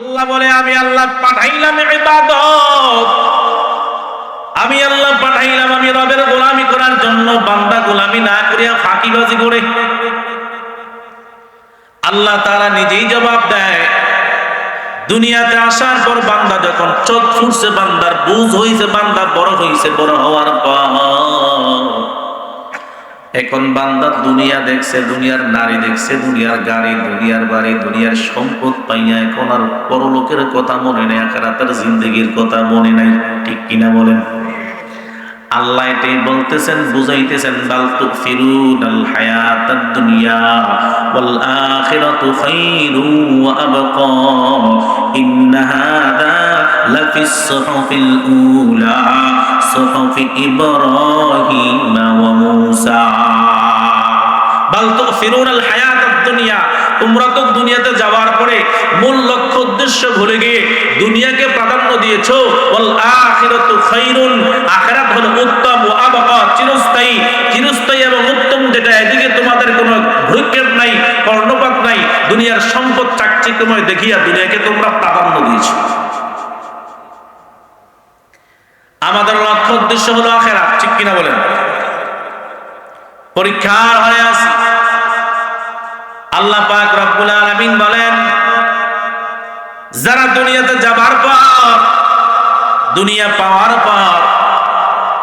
আল্লাহ বলে আমি আল্লাহ পাঠাইলাম ইবাদত, আমি আল্লাহ পাঠাইলাম আমি রবের গোলামি করার জন্য, বান্দা গোলামি না করিয়া ফাঁকিবাজি করে। আল্লাহ তাআলা নিজেই জবাব দেয়, দুনিয়াতে আসার পর বান্দা যখন চোখ ফুটছে, বান্দার বুঝ হইছে, বান্দা বড় হইছে, বড় হওয়ার পর এখন বান্দা দুনিয়া দেখছে, দুনিয়ার নারী দেখছে, দুনিয়ার গাড়ি, দুনিয়ার বাড়ি, দুনিয়ার সম্পদ পাইয়া এখন আর পরলোকের কথা মনে নেই, আখিরাতের জিন্দেগির কথা মনে নাই। ঠিক কিনা বলেন? আল্লাহ এটাই বলতেছেন, বুঝাইতেছেন, বাল তুফিরুনাল হায়াতাদ দুনিয়া ওয়াল আখিরাতু খায়রুন ওয়া আবকা ইন্না হাযা লাফিস সুহুফিল উলা সুহুফি ইব্রাহিম ওয়া মূসা। বাল তুফিরুনাল হায়াতাদ দুনিয়া, তোমরা তো দুনিয়াতে যাওয়ার পরে মূল লক্ষ্য উদ্দেশ্য ভুলে গিয়ে দুনিয়াকে প্রাধান্য দিয়েছো। ওয়াল আখিরাতু খায়রুন, আখিরাত হলো উত্তম, ওয়া আবকা চিরস্থায়ী, চিরস্থায়ী এবং উত্তম যেটা, এদিকে তোমাদের কোনো ভ্রুক্ষেপ নাই, কর্ণপাত নাই। দুনিয়ার সম্পদ চাকচিক্যময় দেখিয়া দুনিয়াকে তোমরা প্রাধান্য দিয়েছো। আমাদের লক্ষ্য উদ্দেশ্য হলো আখিরাত। ঠিক কিনা বলেন? পরীক্ষার হয়ে আছে। আল্লাহ পাক রব্বুল আলামিন বলেন, যারা দুনিয়াতে যাবার পর, দুনিয়া পাওয়ার পর,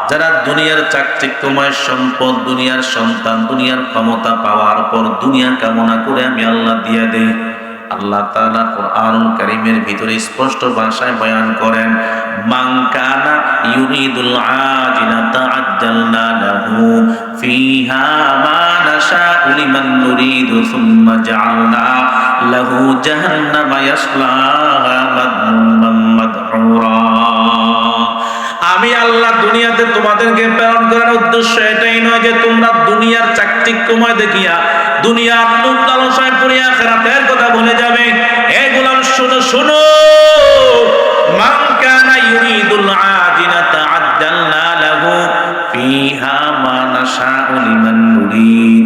যারা দুনিয়ার চাকচিক্যময় সম্পদ, দুনিয়ার সন্তান, দুনিয়ার ক্ষমতা পাওয়ার পর দুনিয়া কামনা করে আমি আল্লাহ দিয়ে দেই। আল্লাহ তাআলা কোরআনুল কারীমের ভিতরে স্পষ্ট ভাষায় বয়ান করেন, মান কানা ইউরিদুল আজিলাতা আজ্জালনা লাহু ফিহা মা নাশাউ লিমান নুরিদু সুম্মা জাআলনা লাহু জাহান্নামা ইয়াসলাহা মাদমুমান মাদহুরা। আমি আল্লাহ দুনিয়াতে তোমাদেরকে প্রেরণ করার উদ্দেশ্য এটাই নয় যে তোমরা দুনিয়ার চাকচিক্যময় দেখিয়া, দুনিয়ার লোভ লালসায় পড়িয়া আখিরাতের কথা ভুলে যাবে। এ গোলাম শোনো শোনো, মান কানা ইউরিদুল আজিলাতা আজ্জালনা লাহু ফিহা মা নাশাউ লিমান নুরিদ।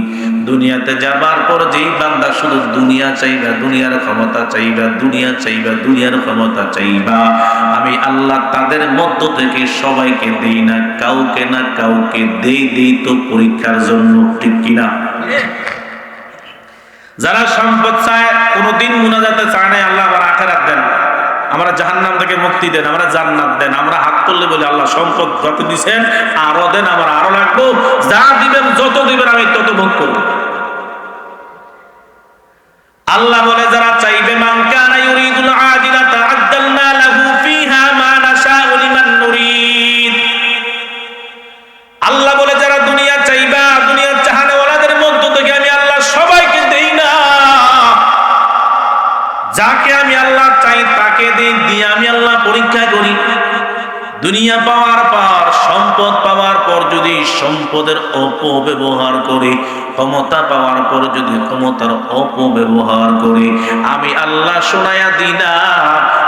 দুনিয়াতে যাবার পর যেই বান্দা শুধু দুনিয়া চাইবা, দুনিয়ার ক্ষমতা চাইবা, দুনিয়া চাইবা, দুনিয়ার ক্ষমতা চাইবা, আমি আল্লাহ তাদের মধ্য থেকে সবাইকে দেই না, কাউকে না কাউকে দেই তো পরীক্ষার জন্য। ঠিক কিনা? যারা সম্পদ চায়, কোনোদিন মুনাজাতে চায় না আল্লাহ আমার আখিরাত দেন, আমরা জাহান্নাম থেকে মুক্তি দেন, আমরা জান্নাত দেন। আমরা হাত তুললে বলি আল্লাহ সম্পদ যত দিবেন আরো দেন, আমার আরো লাগবো, যা দিবেন যত দিবেন আমি তত ভোগ করব। আল্লাহ বলে যারা চাইবে, মান কানা ইউরিদুল আজিলাতা আজ্জালনা লাহু ফিহা মা নাশাউ লিমান নুরিদ। আল্লাহ বলে যারা দুনিয়া চাইবা, দুনিয়ার চাহানেওয়ালাদের মধ্য থেকে আমি আল্লাহ সবাইকে দেই না, যাকে আমি আল্লাহ চাই তাকে দিয়ে আমি আল্লাহ পরীক্ষা করি। দুনিয়া পাওয়ার পর, সম্পদ পাওয়ার পর যদি সম্পদের অপব্যবহার করে, ক্ষমতা পাওয়ার পর যদি ক্ষমতার অপব্যবহার করে, আমি আল্লাহ শোনায়া দিনা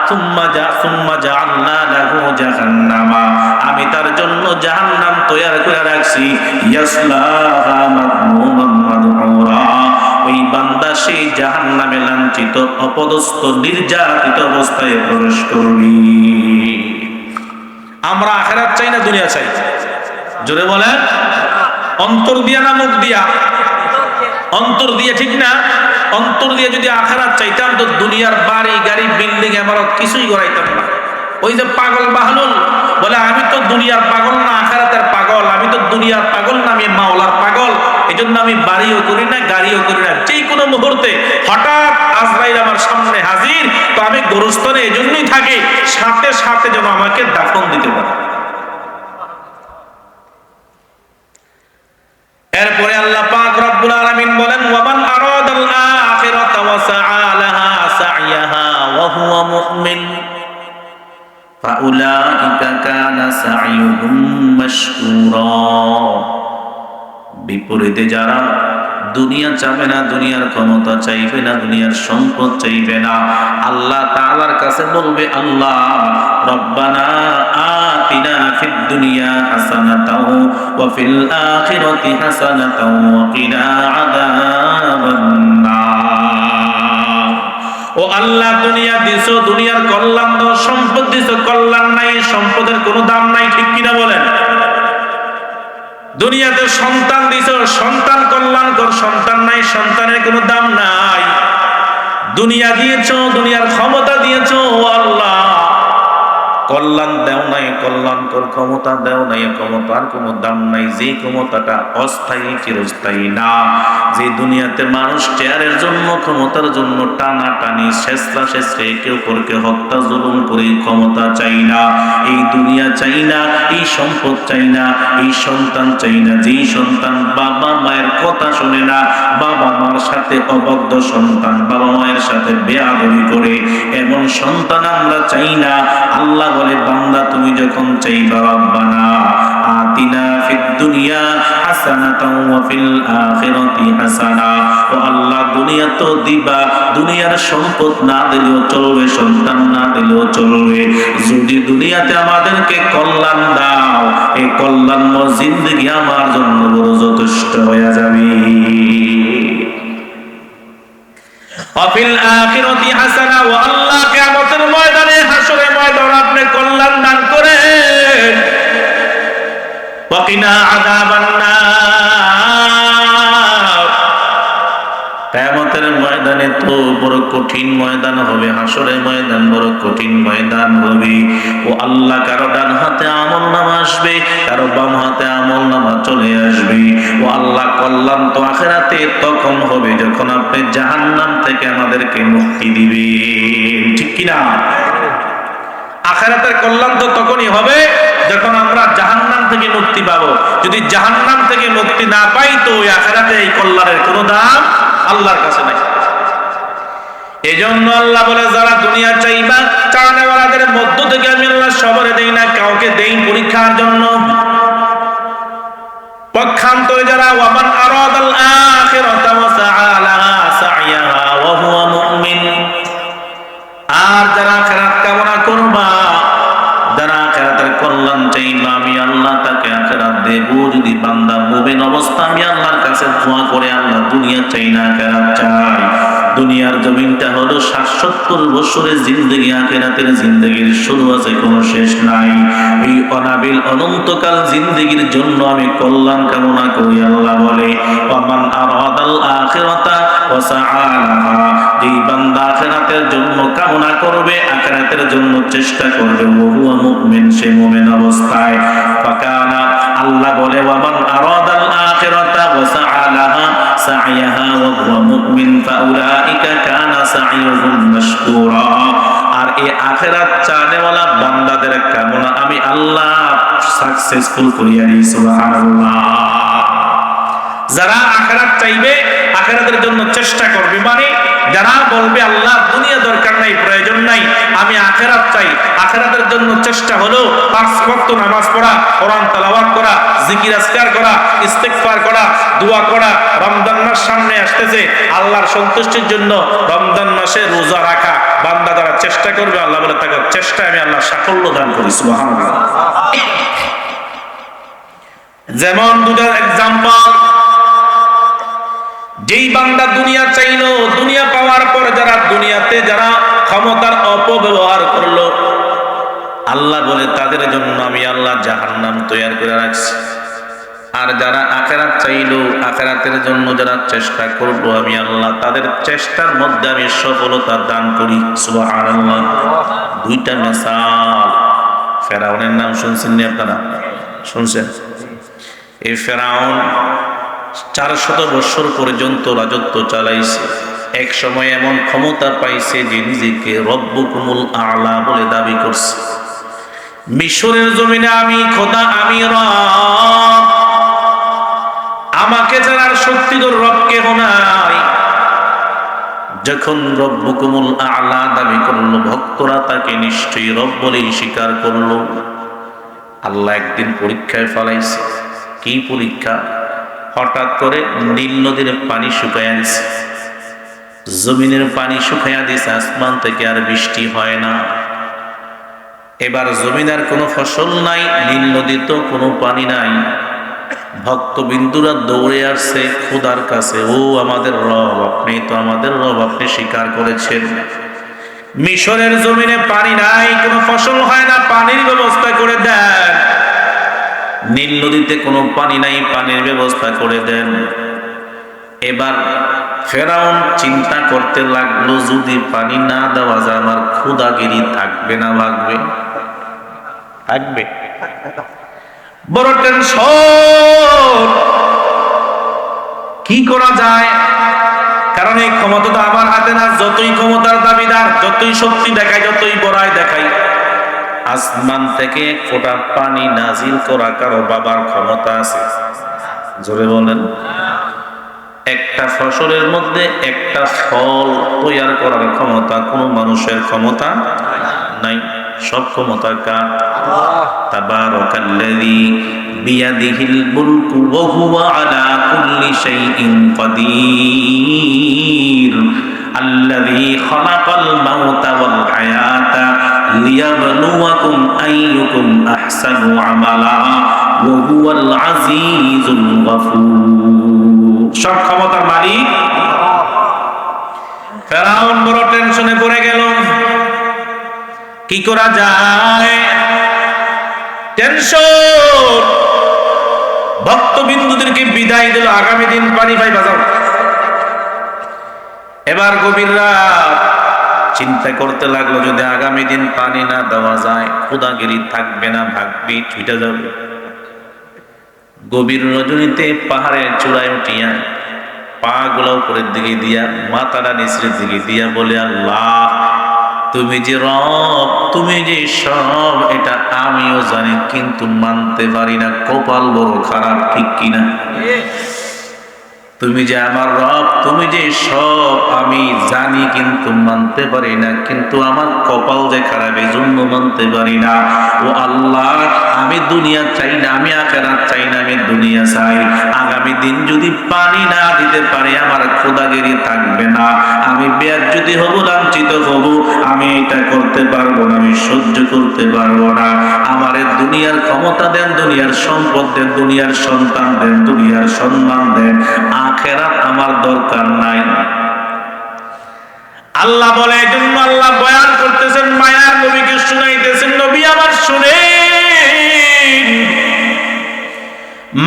সুম্মা জাআলনা লাহু জাহান্নামা, আমি তার জন্য জাহান্নাম তৈরি করে রাখছি, ইয়াসলাহা মাদমুমান মাদহুরা। ওই বান্দা সেই জাহান্নামে লাঞ্ছিত, অপদস্থ, নির্যাতিত অবস্থায় প্রবেশ করবে। আমরা আখিরাত চাই না দুনিয়া চাই? জোরে বলেন। অন্তর দিয়া না মুখ দিয়া? অন্তর দিয়ে। ঠিক না? অন্তর দিয়ে যদি আখিরাত চাইতাম তো দুনিয়ার বাড়ি গাড়ি বিল্ডিং ইমারত কিছুই গড়াইতাম না। ওই যে পাগল বাহলুল বলে, আমি তো দুনিয়ার পাগল না আখিরাতের পাগল, আমি তো দুনিয়ার পাগল না, আমি মাওলার পাগল। এজন্য আমি বাড়িও করি না, গাড়িও করি না। যে কোনো মুহূর্তে হঠাৎ আজরাইল আমার সামনে হাজির, তো আমি গোরস্থানে এজন্যই থাকি, সাথে সাথে যেন আমাকে দাফন দিতে পারে। এরপরে আল্লাহ পাক রব্বুল আলামিন বলেন, ওয়ামান আরাদাল আখিরাতা ওয়া সাআ লাহা সা'য়াহা ওয়া হুয়া মুমিন ফাউলাইকা কানা সা'য়ুহুম মাশকুরা। বিপরীতে যারা দুনিয়া চাইবে না, দুনিয়ার ক্ষমতা চাইবে না, দুনিয়ার সম্পদ চাইবে না, আল্লাহ তাআলার কাছে বলবে, আল্লাহ রব্বানা আতিনা ফিদ দুনিয়া হাসানাতাও ওয়া ফিল আখিরাতি হাসানাতাও ওয়া কিনা আযাবান নার। ও ও আল্লাহ দুনিয়া দিছো, দুনিয়ার কল্যাণ দাও, সম্পদ দিছো, কল্যাণ নাই, সম্পদের কোনো দাম নাই, ঠিক কিনা বলেন? দুনিয়াতে সন্তান দিছো, সন্তান কল্যাণকর, সন্তান নাই, সন্তানের কোনো দাম নাই। দুনিয়া দিয়েছো, দুনিয়ার ক্ষমতা দিয়েছো, ও আল্লাহ কল্যাণ দেও নাই, কল্যাণকর ক্ষমতা দেও নাই, ক্ষমতার কোনো দাম নাই। যে ক্ষমতাটা অস্থায়ী, চিরস্থায়ী না। যে দুনিয়াতে মানুষ চেয়ারের জন্য, ক্ষমতার জন্য টানা টানি, শেষরা শেষরে একে অপরকে হত্যা জুলুম করে ক্ষমতা চাই না, এই দুনিয়া চাই না, এই সম্পদ চাই না, এই সন্তান চাই না। যেই সন্তান বাবা মায়ের কথা শোনে না, বাবা মার সাথে অবাধ্য সন্তান, বাবা মায়ের সাথে বেয়াদবি করে, এমন সন্তান আমরা চাই না। আল্লাহ বলে বান্দা তুমি যখন চাইবা রব্বানা আতিনা ফিদ দুনিয়া হাসানাতাও ওয়া ফিল আখিরাতি হাসানা, ও আল্লাহ দুনিয়া তো দিবা, দুনিয়ার সম্পদ না দিলেও চলবে, সন্তান না দিলেও চলবে, যদি দুনিয়াতে আমাদেরকে কল্যাণ দাও, এই কল্যাণময় জিন্দেগি আমার জন্য বড় যথেষ্ট হয়ে যাবে। ওয়াফিল আখিরাতি হাসানা, ও আল্লাহ কিয়ামতের ময়দানে, হাশরের ময়দানে আপনি কল্যাণ দান করেন। ওয়াকিনা আযাবান নার, কিয়ামতের ময়দানে তো বড় কঠিন ময়দান হবে, হাশরের ময়দান বড় কঠিন ময়দান হবে। ও আল্লাহ কারো ডান হাতে আমলনামা আসবে, কারো বাম হাতে আমলনামা চলে আসবে। ও আল্লাহ কল্যাণ তো আখিরাতে তখন হবে যখন আপনি জাহান্নাম থেকে আমাদেরকে মুক্তি দিবেন, ঠিক কি না? আখিরাতের কল্যাণ তো তখনই হবে যখন আমরা জাহান্নাম থেকে মুক্তি পাবো। যদি জাহান্নাম থেকে মুক্তি না পাই তো ওই আখিরাতে এই কল্যাণের কোনো দাম আল্লাহর কাছে নাই। এজন্য আল্লাহ বলে যারা দুনিয়া চাইবা, চাওয়ানেওয়ালাদের মধ্য থেকে আমি আল্লাহ সবরে দেই না, কাউকে দেই পরীক্ষার জন্য। পক্ষান্তরে যারা ওয়ামান আরাদাল আখিরাতা ওয়া সাআ লাহা সা'য়াহা ওয়া হুয়া মুমিন, আর যারা আখিরাত কামনা করবা, যারা আখিরাতের কল্যাণ চাইবা, আমি আল্লাহ তাকে আখিরাত দেব। যদি বান্দা মুমিন অবস্থা আমি আল্লাহর কাছে দোয়া করে, আল্লাহ দুনিয়া চাই না আখিরাত চাই। দুনিয়ার জমিনটা হলো ৬০-৭০ বছরের জিন্দেগি, আখিরাতের জিন্দেগির শুরু আছে, কোনো শেষ নাই। এই অনাবিল অনন্তকাল জিন্দেগির জন্য আমি কল্যাণ কামনা করি। আল্লাহ বলে ওয়ামান আরাদাল আখিরাতা ওয়া সাআ লাহা, যেই বান্দা আখিরাতের জন্য কামনা করবে, আখিরাতের জন্য চেষ্টা করবে, ওয়া হুয়া মুমিন, সে মুমিন অবস্থায়। ফাকানা, আল্লাহ বলে ওয়ামান আরাদাল আখিরাতা ওয়া সাআ লাহা সা'য়াহা ওয়া হুয়া মুমিন ফাউলাইকা কানা সা'য়ুহুম মাশকুরা, আর এই আখিরাত চানেওয়ালা বান্দাদের কামনা আমি আল্লাহ সাকসেসফুল করিয়া দিই। সুবহানাল্লাহ। যারা আখিরাত চাইবে, আখিরাতের জন্য চেষ্টা করবে, মানে যারা বলবে আল্লাহ দুনিয়া দরকার নাই, প্রয়োজন নাই, আমি আখিরাত চাই, আখিরাতের জন্য চেষ্টা হলো ৫ ওয়াক্ত নামাজ পড়া, কোরআন তেলাওয়াত করা, জিকির আজকার করা, ইস্তিগফার করা, দোয়া করা, রমজান মাস সামনে আসতেছে, আল্লাহর সন্তুষ্টির জন্য রমজান মাসে রোজা রাখা, বান্দা যারা চেষ্টা করবে, আল্লাহ বলে তাকে চেষ্টায় আমি আল্লাহ সাফল্য দান করি। সুবহানাল্লাহ। যেমন দুটার এক্সাম্পল, যেই বান্দা দুনিয়া চাইলো, দুনিয়া পাওয়ার পর যারা দুনিয়াতে যারা ক্ষমতার অপব্যবহার করলো, আল্লাহ বলে তাদের জন্য আমি আল্লাহ জাহান্নাম তৈরি করে রাখছি। আর যারা আখিরাত চাইলো, আখিরাতের জন্য যারা চেষ্টা করলো, আমি আল্লাহ তাদের চেষ্টার মধ্যে আমি সফলতা দান করি। সুবহানাল্লাহ। দুইটা মিসাল। ফেরাউনের নাম শুনছেন নি আপনারা? শুনছেন? এই ফেরাউন ৪০০ বছর পর্যন্ত রাজত্ব চালাইছে। এক সময় এমন ক্ষমতা পাইছে যে নিজেকে রব্বুকুমুল আ'লা বলে দাবি করছে। মিশরের জমিনে আমি খোদা, আমি রব, আমাকে ছাড়ার শক্তিধর রব কেহ নাই। যখন রব্বুকুমুল আ'লা দাবি করলো, ভক্তরা তাকে নিশ্চয়ই রব বলেই স্বীকার করলো। আল্লাহ একদিন পরীক্ষায় ফেলাইছে। কি পরীক্ষা? হঠাৎ করে নীল নদীর পানি শুকাইয়া দিছে, জমিনের পানি শুকাইয়া দিছে, আসমান থেকে আর বৃষ্টি হয় না। এবার জমিনের কোনো ফসল নাই, নীল নদীতে কোনো পানি নাই। ভক্তবিন্দুরা দৌড়ে আসছে খোদার কাছে, ও আমাদের রব, আপনি তো আমাদের রব, আপনি স্বীকার করেছেন, মিশরের জমিনে পানি নাই, কোনো ফসল হয় না, পানির ব্যবস্থা করে দেন। নীল নদীতে কোনো পানি নাই, পানির ব্যবস্থা করে দেন। এবার ফেরাউন চিন্তা করতে লাগলো, যদি পানি না দেওয়া যায় আমার ক্ষুধাগিরি থাকবে না ভাগবে? থাকবে। বড় টেনশন, কি করা যায়? কারণ এই ক্ষমতা তো আমার হাতে না। যতই ক্ষমতার দাবিদার, যতই শক্তি দেখাই, যতই বড়াই দেখাই, আসমান থেকে এক ফোঁটা পানি নাজিল করা কারো বাবার ক্ষমতা আছে? জোরে বলেন। একটা ফসলের মধ্যে একটা ফল তৈরি করার ক্ষমতা কোন মানুষের ক্ষমতা নাই। সব ক্ষমতা কার? তাবারাকাল্লাযী বিয়াদিহিল মুলকু ওয়া হুয়া আলা কুল্লি শাইইন কাদির আল্লাযী খালাকাল মাউতা ওয়াল হায়াতা লিয়াবলুয়াকুম আইয়ুকুম আহসানু আমালা ওয়া হুয়াল আজিজুল গফুর। সব ক্ষমতার মালিক। ফেরাউন বড় টেনশনে পড়ে গেল, কি করা যায়? টেনশন। ভক্তবিন্দুদেরকে বিদায় দিল, আগামী দিন পানি পাই বাজাও। এবার গভীর রাত, চিন্তা করতে লাগলো, যদি আগামী দিন পানি না দেওয়া যায় ক্ষুধাগিরি থাকবে না, ভাগবি ছুটে যাবে। গভীর রজনীতে পাহাড়ের চূড়ায় উঠিয়া পা গুলা উপরের দিকে দিয়া মাথাটা নিচের দিকে দিয়া বলে, আল্লাহ তুমি যে রব, তুমি যে সব, এটা আমিও জানি, কিন্তু মানতে পারি না, কপাল বড় খারাপ, ঠিক কিনা? তুমি যে আমার রব, তুমি যে সব, আমি জানি কিন্তু মানতে পারি না, কিন্তু আমার কপাল যে খারাপ, এই জন্য মানতে পারি না। ও আল্লাহ, আমি দুনিয়া চাই না, আমি আখিরাত চাই না, আমি দুনিয়া চাই। আগামী দিন যদি পানি না দিতে পারি আমার ক্ষুধাগিরি থাকবে না, আমি বেয়াজ্জতি হব, লাঞ্ছিত হব, আমি এটা করতে পারবো না, আমি সহ্য করতে পারবো না। আমারে দুনিয়ার ক্ষমতা দেন, দুনিয়ার সম্পদ দেন, দুনিয়ার সন্তান দেন, দুনিয়ার সম্মান দেন, আখিরাত আমার দরকার নাই। আল্লাহ বলে, এজন্য আল্লাহ বয়ান করতেছেন, মায়ার নবীকে শুনাইতেছেন, নবী আমার শুনেন,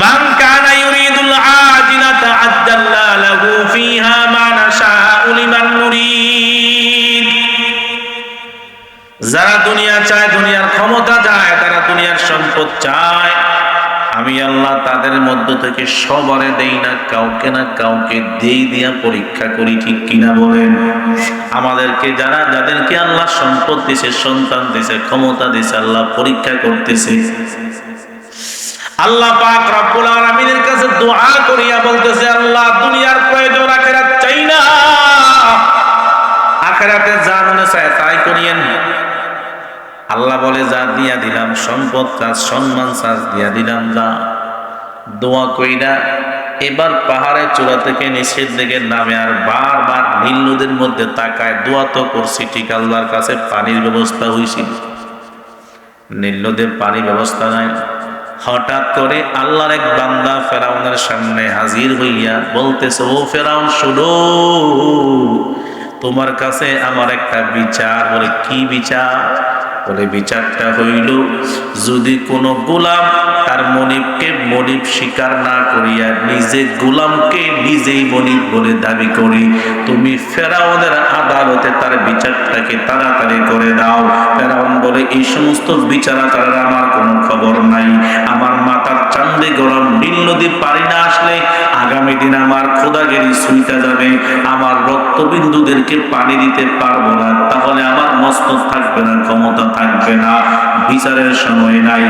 মান কানা ইউরিদুল আজিলাতা আজ্জালনা লাহু ফিহা মা নাশাউ লিমান নুরিদ। যারা দুনিয়া চায়, দুনিয়ার ক্ষমতা চায়, তারা দুনিয়ার সম্পদ চায়, আমি আল্লাহ তাদের মধ্য থেকে সবারে দেই না, কাউকে না কাউকে দেই দিয়া পরীক্ষা করি, ঠিক কিনা বলেন? আমাদেরকে যাদেরকে আল্লাহ সম্পদ দিছে, সন্তান দিছে, ক্ষমতা দিছে, আল্লাহ পরীক্ষা করতেছে। আল্লাহ পাক রব্বুল আলামিনের কাছে দোয়া করিয়া বলতেছে, আল্লাহ দুনিয়ার প্রয়োজন, আখিরাত চাই না, আখিরাতে যা মনে চায় তাই করিয়েন। আল্লাহ বলে, যা দিয়া দিলাম, সম্পদ চাস, সম্মান চাস, দিয়া দিলাম, যা। দোয়া কইরা এবার পাহাড়ের চূড়া থেকে নিচের দিকে নামে আর বারবার নীল নদীর মধ্যে তাকায়, দোয়া তো করছি ঠিক, আল্লাহর কাছে পানির ব্যবস্থা হয়েছিল, নীল নদীর পানির ব্যবস্থা নাই। হঠাৎ করে আল্লাহর এক বান্দা ফেরাউনের সামনে হাজির হইয়া বলতেছে, ও ফেরাউন শুনো, তোমার কাছে আমার একটা বিচার। বলে, কি বিচার? বলে, বিচারটা হইল, যদি কোনো গোলাম তার মনিবকে মনিব স্বীকার না করিয়া নিজে গোলামকে নিজেই মনিব বলে দাবি করি, তুমি ফেরাউনের আদালতে তার বিচারটাকে তাড়াতাড়ি করে দাও। ফেরাউন বলে, এই সমস্ত বিচারাচারের আমার কোনো খবর নাই, আমার মাথার চান্দে গরম, নীল নদী পানি না আসলে আগামী দিন আমার ক্ষুধাগিরি ছুঁইটা যাবে, আমার রক্তবিন্দুদেরকে পানি দিতে পারবো না, তাহলে আমার মস্তক থাকবে না, ক্ষমতা থাকবে না, বিচারের সময় নাই।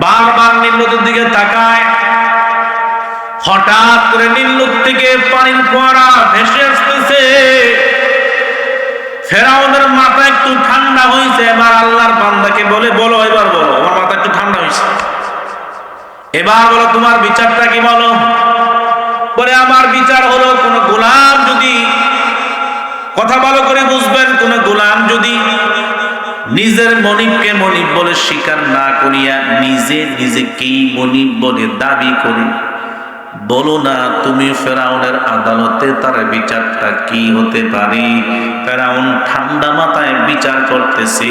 বারবার নীল নদীর দিকে তাকায়, হঠাৎ করে নীল নদ থেকে পানির ফোয়ারা ভেসে আসতেছে। ফেরাউনের মাথা একটু ঠান্ডা হয়েছে, এবার আল্লাহর বান্দাকে বলে, বলো, এবার বলো, আমার মাথা একটু ঠান্ডা হয়েছে, এবার বলো তোমার বিচারটা কি, বলো। বলে, আমার বিচার হলো, কোন গোলাম যদি, কথা ভালো করে বুঝবেন, কোন গোলাম যদি নিজের মনিবকে মনিব বলে স্বীকার না করিয়া নিজে নিজেকেই মনিব বলে দাবি করে, বলো না তুমি ফেরাউনের আদালতে তার বিচারটা কি হতে পারে। ফেরাউন ঠান্ডা মাথায় বিচার করতেছে,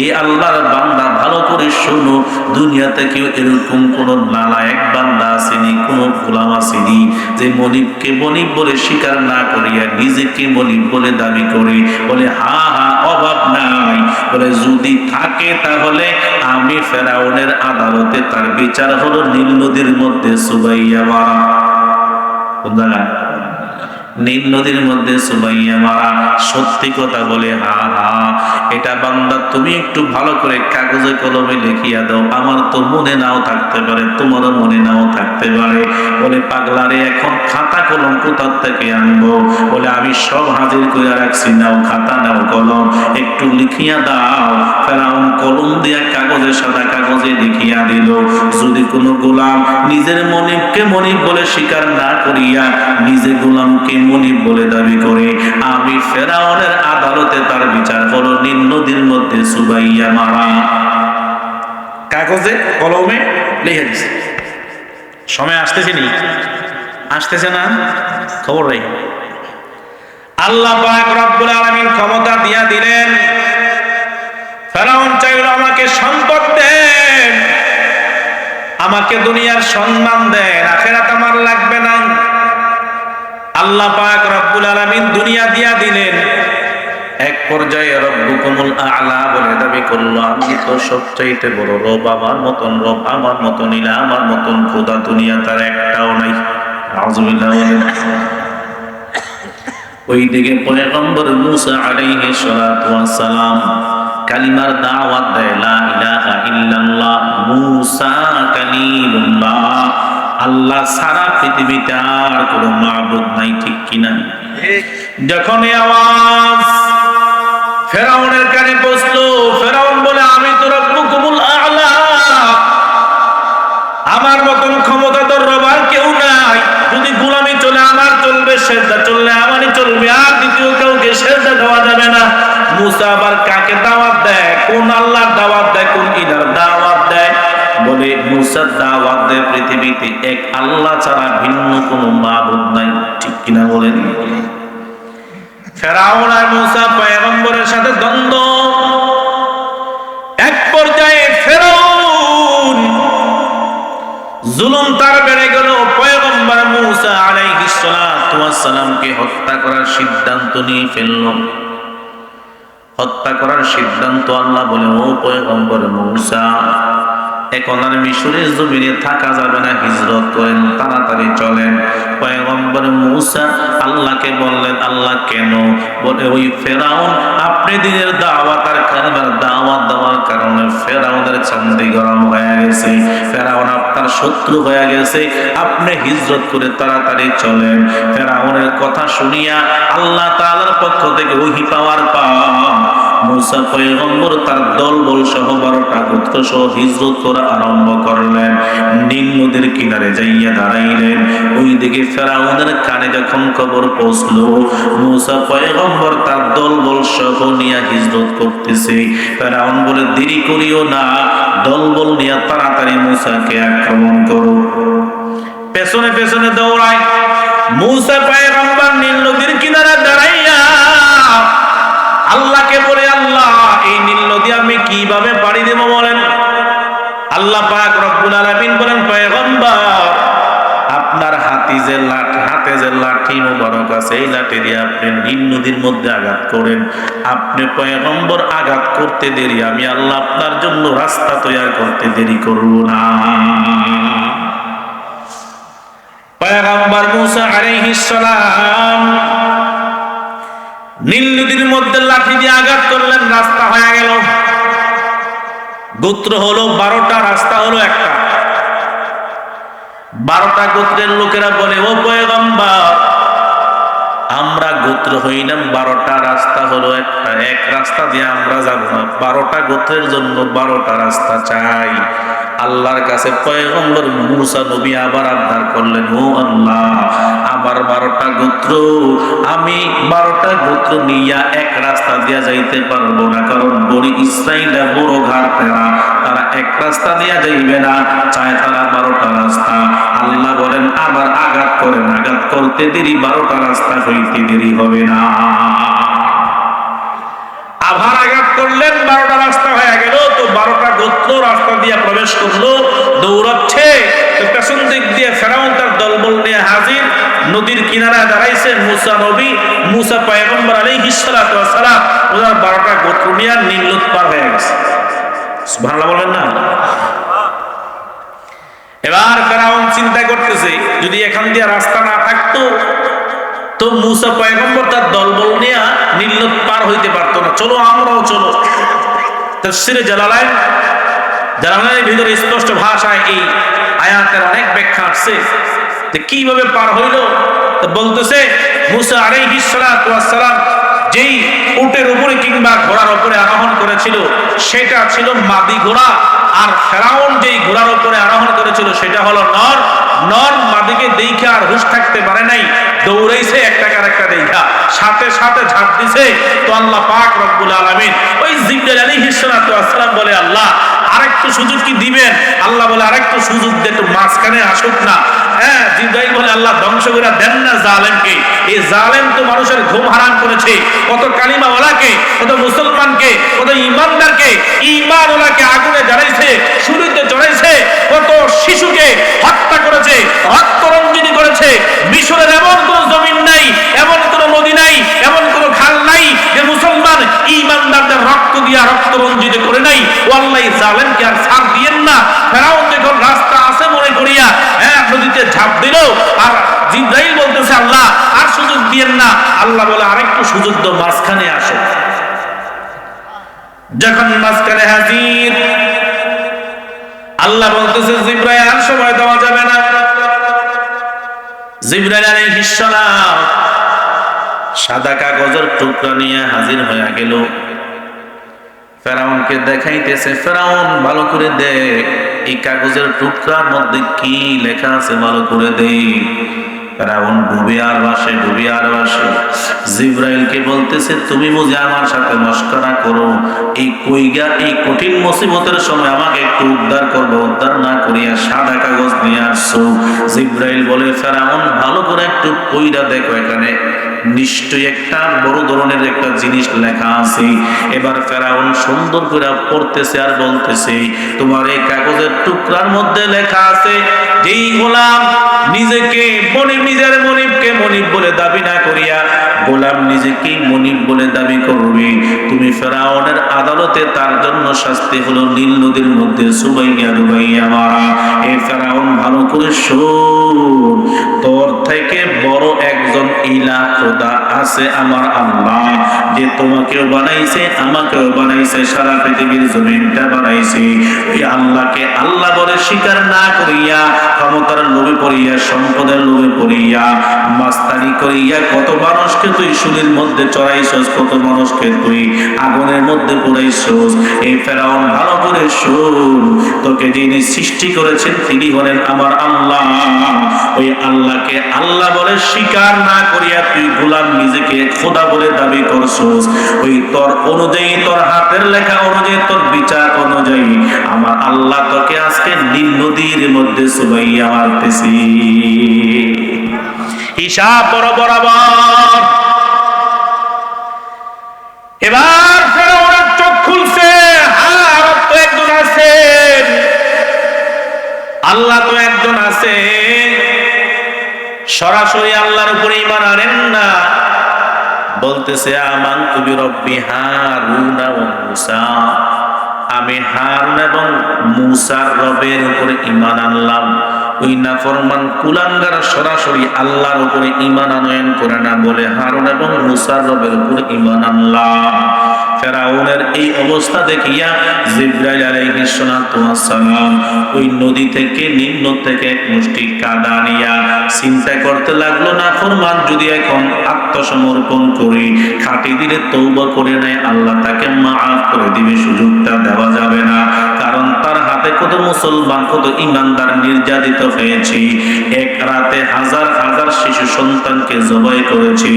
এই আল্লাহর বান্দা ভালো করে শোনো, দুনিয়াতে কেউ এরকম কোন নালায়েক বান্দা আসেনি, কোন গোলাম আসেনি যে মনিবকে মনিব বলে স্বীকার না করিয়া নিজেকে মনিব বলে দাবি করে বলে হা হা অভাব নাই। বলে যদি থাকে তাহলে আমি ফেরাউনের আদালতে তার বিচার হলো নীল নদীর মধ্যে সুবাইয়া মারা। কোন জায়গায়? নীল নদীর মধ্যে সুবাইয়া মারা। সত্যি কথা বলে হা হা, এটা বান্দা তুমি একটু ভালো করে কাগজে কলমে লিখিয়া দাও, আমার তো মনে নাও থাকতে পারে, তোমারও মনে নাও থাকতে পারে। বলে পাগলারে এখন খাতা কলম কোথা থেকে আনবো? বলে আমি সব হাজির করে রাখছি, নাও খাতা নাও কলম, একটু লিখিয়া দাও। ফেরাউন কলম দিয়া কাগজে সাদা কাগজে লিখিয়া দিল, যদি কোনো গোলাম নিজের মনিবকে মনিব বলে স্বীকার না করিয়া নিজে গোলামকে মনিব বলে দাবি করে, আমি ফেরাউনের আদালতে তার বিচার হলো নীল নদীর মধ্যে সুবাইয়া মারা। কাগজে কলমে লিখে দিছে। সময় আসতেছে নি? আসতেছে না? খবর নেই। আল্লাহ পাক রব্বুল আলামিন ক্ষমতা দিয়া দিলেন। ফেরাউন চাইল আমাকে সম্পদ দেন, আমাকে দুনিয়ার সম্মান দেন, আখিরাত আমার লাগবে না। আল্লাহ পাক রব্বুল আলামিন দুনিয়া দিয়া দিলেন। এক পর্যায়ে রব্বুকুমুল আ'লা বলে দাবি করলো, আমি তো সবচাইতে বড় রব, আমার মতন রব, আমার মতন ইলা, আমার মতন খোদা দুনিয়া তার একটাও নাই। আউযুবিল্লাহ। ওইদিকে পয়গম্বর মূসা আলাইহিস সালাতু ওয়াস সালাম কালিমার দাওয়াত দেয়, লা ইলাহা ইল্লাল্লাহ মূসা কালিমুল্লাহ, আল্লাহ সারা পৃথিবীতে আর কোনো মাবুদ নাই, ঠিক কিনা? যখন এই আওয়াজ ফেরাউনের কানে পৌঁছলো, ফেরাউন বলে আমি তো রব্বুকুমুল আ'লা, আমার মতন ক্ষমতাধর রব আর কেউ নাই, যদি গোলামি চলে আমার চলবে, সেজদা চললে আমারই চলবে, আর দ্বিতীয় কাউকে সেজদা দেওয়া যাবে না। মূসা আবার কাকে দাওয়াত দেয়? কোন আল্লাহর দাওয়াত দেয়? কোন ইলার দাওয়াত দেয়? বলে মূসা দাওয়াত দেয় পৃথিবীতে এক আল্লাহ ছাড়া ভিন্ন কোনো মাবুদ নাই, ঠিক কিনা বলেন? ফেরাউন আর মূসা পয়গম্বরের সাথে দ্বন্দ্ব। এক পর্যায়ে ফেরাউন জুলুম তার বেড়ে গেল, পয়গম্বর মূসা আলাইহিস সালাতু ওয়াস সালামকে হত্যা করার সিদ্ধান্ত নিয়ে ফেলল। হত্যা করার সিদ্ধান্ত। আল্লাহ বলে, ও পয়গম্বর মূসা, এখন আর মিশরের জমিনে থাকা যাবে না, হিজরত করেন, তাড়াতাড়ি চলেন। পয়গম্বর মূসা আল্লাহকে বললেন, আল্লাহ কেন? বলে, ওই ফেরাউন আপনি দিনের দাওয়াত আর কালিমার দাওয়াত দেওয়ার কারণে ফেরাউনের চান্দি গরম হয়ে গেছে, ফেরাউন আপনার শত্রু হয়ে গেছে, আপনি হিজরত করে তাড়াতাড়ি চলেন। ফেরাউনের কথা শুনিয়া আল্লাহ তাআলার পক্ষ থেকে ওহী পাওয়ার পর মূসা পয়গম্বর তার দলবল সহ 12টা গোত্র সহ হিজরত করা আরম্ভ করলেন। নীল নদীর কিনারে যাইয়া দাঁড়াইলেন। ওইদিকে ফেরাউনের কানে যখন খবর পৌঁছলো মূসা পয়গম্বর তার দলবল সহ নিয়ে হিজরত করতেছে, ফেরাউন বলে, দেরি করিও না, দলবল নিয়ে তাড়াতাড়ি মূসাকে আক্রমণ করো। পেছনে পেছনে দৌড়ায়। মূসা পয়গম্বর নীল নদীর কিনারে দাঁড়াইয়া আল্লাহকে বলে, আল্লাহ এই নীল নদী আমি কিভাবে পাড়ি দেব বলেন? আল্লাহ পাক রব্বুল আলামিন বলেন, পয়গম্বর আপনার হাতে যে লাঠি মুবারক আছে, এই লাঠি দিয়ে আপনি নীল নদীর মধ্যে আঘাত করেন। আপনি পয়গম্বর আঘাত করতে দেরি, আমি আল্লাহ আপনার জন্য রাস্তা তৈরি করতে দেরি করব না। পয়গম্বর মূসা আলাইহিস সালাম নীল নদীর মধ্যে লাঠি দিয়ে আঘাত করলেন, রাস্তা হয়ে গেল। গোত্র হলো 12টা, রাস্তা হলো একটা। 12টা গোত্রের লোকেরা বলে, ও পয়গম্বর আমরা গোত্র হইলাম 12টা, রাস্তা হলো একটা, এক রাস্তা দিয়ে আমরা যাব না, 12টা গোত্রের জন্য 12টা রাস্তা চাই। আল্লাহর কাছে পয়গম্বর মূসা নবী আবার আবদার করলেন, ও আল্লাহ আমার 12টা গোত্র, আমি 12টা গোত্র নিয়া এক রাস্তা দিয়া যাইতে পারবো না, কারণ বনি ইসরাইলের বড় ঘাট ফেরা, তারা এক রাস্তা দিয়া যাইবে না, চায় তারা 12টা রাস্তা। আল্লাহ বলেন আবার আঘাত করেন, আঘাত করতে দেরি 12টা রাস্তা হইতে দেরি হবে না। আবার আঘাত করলেন, 12টা রাস্তা হয়ে গেল। তো 12টা গোত্র রাস্তা দিয়ে প্রবেশ করলো, দৌড়াচ্ছে। তো পেছন দিক দিয়ে ফেরাউন তার দলবল নিয়ে হাজির, নদীর কিনারায় দাঁড়াইছে মুসা নবী, মুসা পয়গম্বর আলাইহিস সালাতু ওয়াস সালাম। ওনার 12টা গোত্র নিয়ে নীল নদ পার হয়ে গেছে। সুবহানাল্লাহ বলেন না? এবার ফেরাউন চিন্তা করতেছে, যদি এখান দিয়ে রাস্তা না থাকতো তো মুসা পয়গম্বর তার দলবল নিয়ে নীল নদ পার হইতে পারতো না। চলো আমরাও চলো। তাফসীরে জালালাইনের ভিতরে স্পষ্ট ভাষায় এই আয়াতের অনেক ব্যাখ্যা আসছে যে কিভাবে পার হইল। তো বলতেছে মুসা আলাইহিস সালাতু ওয়াস সালাম যেই উটের উপরে কিংবা ঘোড়ার উপরে আরোহণ করেছিল সেটা ছিল মাদি ঘোড়া, আর ফেরাউন যেই ঘোড়ার উপরে আরোহণ করেছিল সেটা হলো নর। নর মাদিকে দেখে আর হুঁশ থাকতে পারে নাই, দৌড়াইছে একটাকে আরেকটা দেখা, সাথে সাথে ঝাঁপ দিছে। তো আল্লাহ পাক রব্বুল আলামিন ওই জিবরাইল আলাইহিস সালাতু ওয়াস সালাম বলে, আল্লাহ আরেকটু সুযোগ কি দিবেন? আল্লাহ বলে আরেকটু সুযোগ দে, একটু মাঝখানে আসুক না। হ্যাঁ, জিবরাইল বলে আল্লাহ ধ্বংস করে দেন না জালেমকে। এই জালেম তো মানুষের ঘুম হারাম করেছে, কত কালিমাওয়ালাকে, কত মুসলমানকে, কত ইমানদারকে, ইমানওয়ালাকে আগুনে জ্বালাইছে, শুলিতে চড়াইছে, কত শিশুকে হত্যা করেছে, রক্তরঞ্জিনী করেছে। মিশরের এমন কোন জমিন নাই, এমন কোন নদী নাই, এমন কোন খাল নাই যে মুসলমান ইমানদারদের রক্ত দিয়া রক্তরঞ্জিত করে নাই। ওয়াল্লাহি জালেমকে আর ছাড় দিয়েন না। ফেরাউন যখন রাস্তা আছে মনে করিয়া নদীতে ঝাঁপ দিল, আর জিবরাইল বলতেছে আল্লাহ আর সুযোগ দিয়েন না। আল্লাহ বলে আরেকটু সুযোগ দাও, মাঝখানে আসো। যখন মাঝখানে হাজির, আল্লাহ বলতেছে জিবরাইল আর সময় দেওয়া যাবে না। জিবরাইল আলাইহিস সালাম সাদা কাগজের টুকরা নিয়ে হাজির হয়ে গেল, ফেরাউনকে দেখাইতেছে। ফেরাউন ভালো করে দেখ, এই কাগজের টুকরার মধ্যে কি লেখা আছে ভালো করে দেখ। ফেরাউন ডুবে আর বাসে, ডুবে আর বাসে। জিবরাইলকে বলতেছে তুমি বুঝি আমার সাথে মশকরা করো? এই কইগা এই কঠিন মুসিবতের সময় আমাকে একটু উদ্ধার করবো, উদ্ধার না করিয়া সাদা কাগজ নিয়ে আসছো। জিবরাইল বলে ফেরাউন ভালো করে একটু কইরা দেখো, এখানে নিশ্চয়ই একটা বড় ধরনের একটা জিনিস লেখা আছে। এবার ফেরাউন সুন্দর করে পড়তেছে আর বলতেছে তোমার এই কাগজের টুকরার মধ্যে লেখা আছে যেই গোলাম নিজেকে নিজের মনিবকে মনিব বলে দাবি না করিয়া গোলাম নিজেকে মনিব বলে দাবি করবে, তুমি ফেরাউনের আদালতে তার জন্য শাস্তি হলো নীল নদীর মধ্যে সুবাইয়া ডুবাইয়া মারা। এই ফেরাউন ভালো করে শোন, তোর থেকে বড় একজন ইলা খোদা আছে আমার আল্লাহ, যে তোমাকেও বানাইছে আমাকেও বানাইছে, সারা পৃথিবীর জমিনটা বানাইছে। ওই আল্লাহকে আল্লাহ বলে স্বীকার না করিয়া, ক্ষমতার লোভে পড়িয়া, সম্পদের লোভে পড়িয়া, মাস্তানি করিয়া কত মানুষকে তুই শুলির মধ্যে চড়াইছস, কত মানুষকে তুই আগুনের মধ্যে পুড়াইছস। এই ফেরাউন ভালো করে শোন, তোকে যিনি সৃষ্টি করেছেন তিনি হলেন আমার আল্লাহ। ওই আল্লাহকে আল্লাহ বলে স্বীকার না করিয়া তুই গোলাম নিজেকে খোদা বলে দাবি করছস। ওই তোর অনুযায়ী, তোর হাতের লেখা অনুযায়ী, তোর বিচার অনুযায়ী আমার আল্লাহ তোকে আজকে নীল নদীর মধ্যে চুবাইয়া মারতেছি। হিসাব বড় বরাবর। এবার ফেরাউনের চোখ খুলছে, আর তো একজন আছেন, আল্লাহ তো একজন আছে। সরাসরি আল্লাহর উপরে ঈমান আনেন না, বলতেছে আমানতু বিরব্বি হারুন ওয়া মূসা, আমি হারুন এবং মূসার রবের উপরে ঈমান আনলাম। ওই নাফরমান কুলাঙ্গার সরাসরি আল্লাহর উপরে ঈমান আনয়ন করে না, বলে হারুন এবং মূসার রবের উপরে ঈমান আনলাম। ফেরাউনের এই অবস্থা দেখিয়া জিবরাইল আলাইহিস সালাতু ওয়াস সালাম ওই নদী থেকে, নিম্ন থেকে এক মুষ্টি কাদা নিয়া চিন্তা করতে লাগলো, নাফরমান যদি এখন আত্মসমর্পণ করে খাঁটি দিলে তওবা করে নেয়, আল্লাহ তাকে মাফ করে দিবে, সুযোগটা দেওয়া যাবে না। কারণ তার হাতে কত মুসলমান, কত ইমানদার নির্যাতিত হয়েছি, এক রাতে হাজার হাজার শিশু সন্তানকে জবাই করেছি,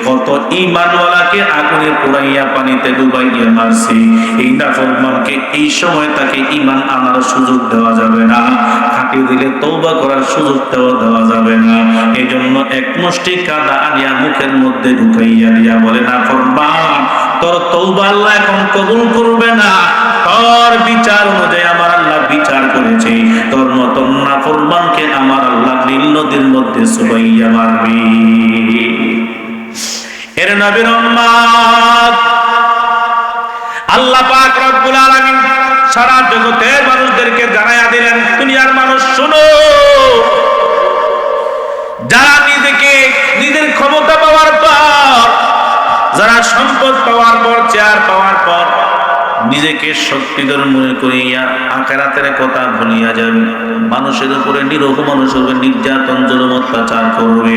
কত ঈমানওয়ালাকে আগুনে পোড়াইয়া পানিতে ডুবাইয়া মারছি। এই নাফরমানকে এই সময় তাকে ঈমান আনার সুযোগ দেওয়া যাবে না, খাটি দিলে তওবা করার সুযোগ দেওয়া যাবে না। এই জন্য এক মুষ্টি কাদা আনিয়া মুখের মধ্যে ঢুকাইয়া দিয়া বলে, নাফরমান, তোর তওবা আল্লাহ এখন কবুল করবে না, তোর বিচার অনুযায়ী আমার আল্লাহ বিচার করেছে, তোর মতন নাফরমানকে আমার আল্লাহ নীল নদীর মধ্যে চুবাইয়া মারবে। এর নবীর উম্মত, আল্লাহ পাক রব্বুল আলামিন সারা জগতের মানুষদেরকে জানাইয়া দিলেন, দুনিয়ার মানুষ শুনো, যারা নিজেকে নিজের ক্ষমতা পাওয়ার পর, যারা সম্পদ পাওয়ার পর, চেয়ার পাওয়ার পর নিজেকে শক্তিধর মনে করিয়া আখিরাতের কথা ভুলিয়া যাবে, মানুষের উপরে, নিরহ মানুষের উপরে নির্যাতন জুলুম অত্যাচার করবে,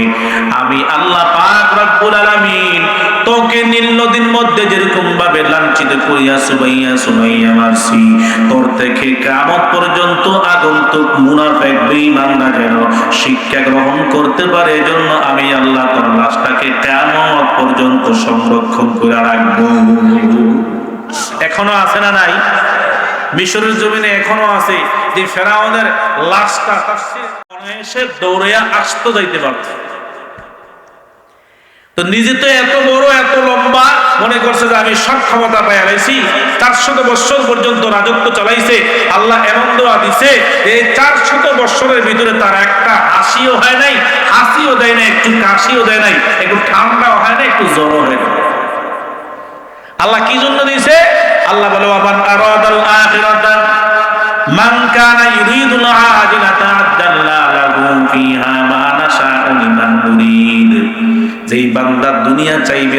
আমি আল্লাহ পাক রব্বুল আলামিন তোকে নীল নদীর মধ্যে যেরকম ভাবে লাঞ্ছিত করিয়া সুবাইয়া মারছি, তোর থেকে কিয়ামত পর্যন্ত আগন্তুক মুনাফিক বেঈমানরা যেন শিক্ষা গ্রহণ করতে পারে, এজন্য আমি আল্লাহ তোর লাশটাকে কিয়ামত পর্যন্ত সংরক্ষণ করে রাখবো। এখনো আছে না নাই? মিশরের জমিনে এখনো আছে যে ফেরাউনের লাশটা এসে দৌড়িয়া আসতে যাইতে পারত, তো নিজে তো এত বড় এত লম্বা মনে করছে যে আমি সব ক্ষমতা পাইয়া লাইছি, 400 বছর পর্যন্ত রাজত্ব চালাইছে, আল্লাহ এমন দোয়া দিছে এই 400 বছরের ভিতরে তার একটা হাসিও হয় নাই, হাসিও দেয় নাই, একটু কাশিও দেয় নাই, একটু ঠান্ডাও হয় না, একটু জ্বরও হয় না। আল্লাহ কি জন্য দিয়েছে? আল্লাহ বলে, ওয়ামান আরাদাল আখিরাতা মান কানা ইউরিদুল আজিলাতা আজ্জালনা লাহু ফিহা মা নাশাউ লিমান নুরিদ। যেই বান্দা দুনিয়া চাইবে,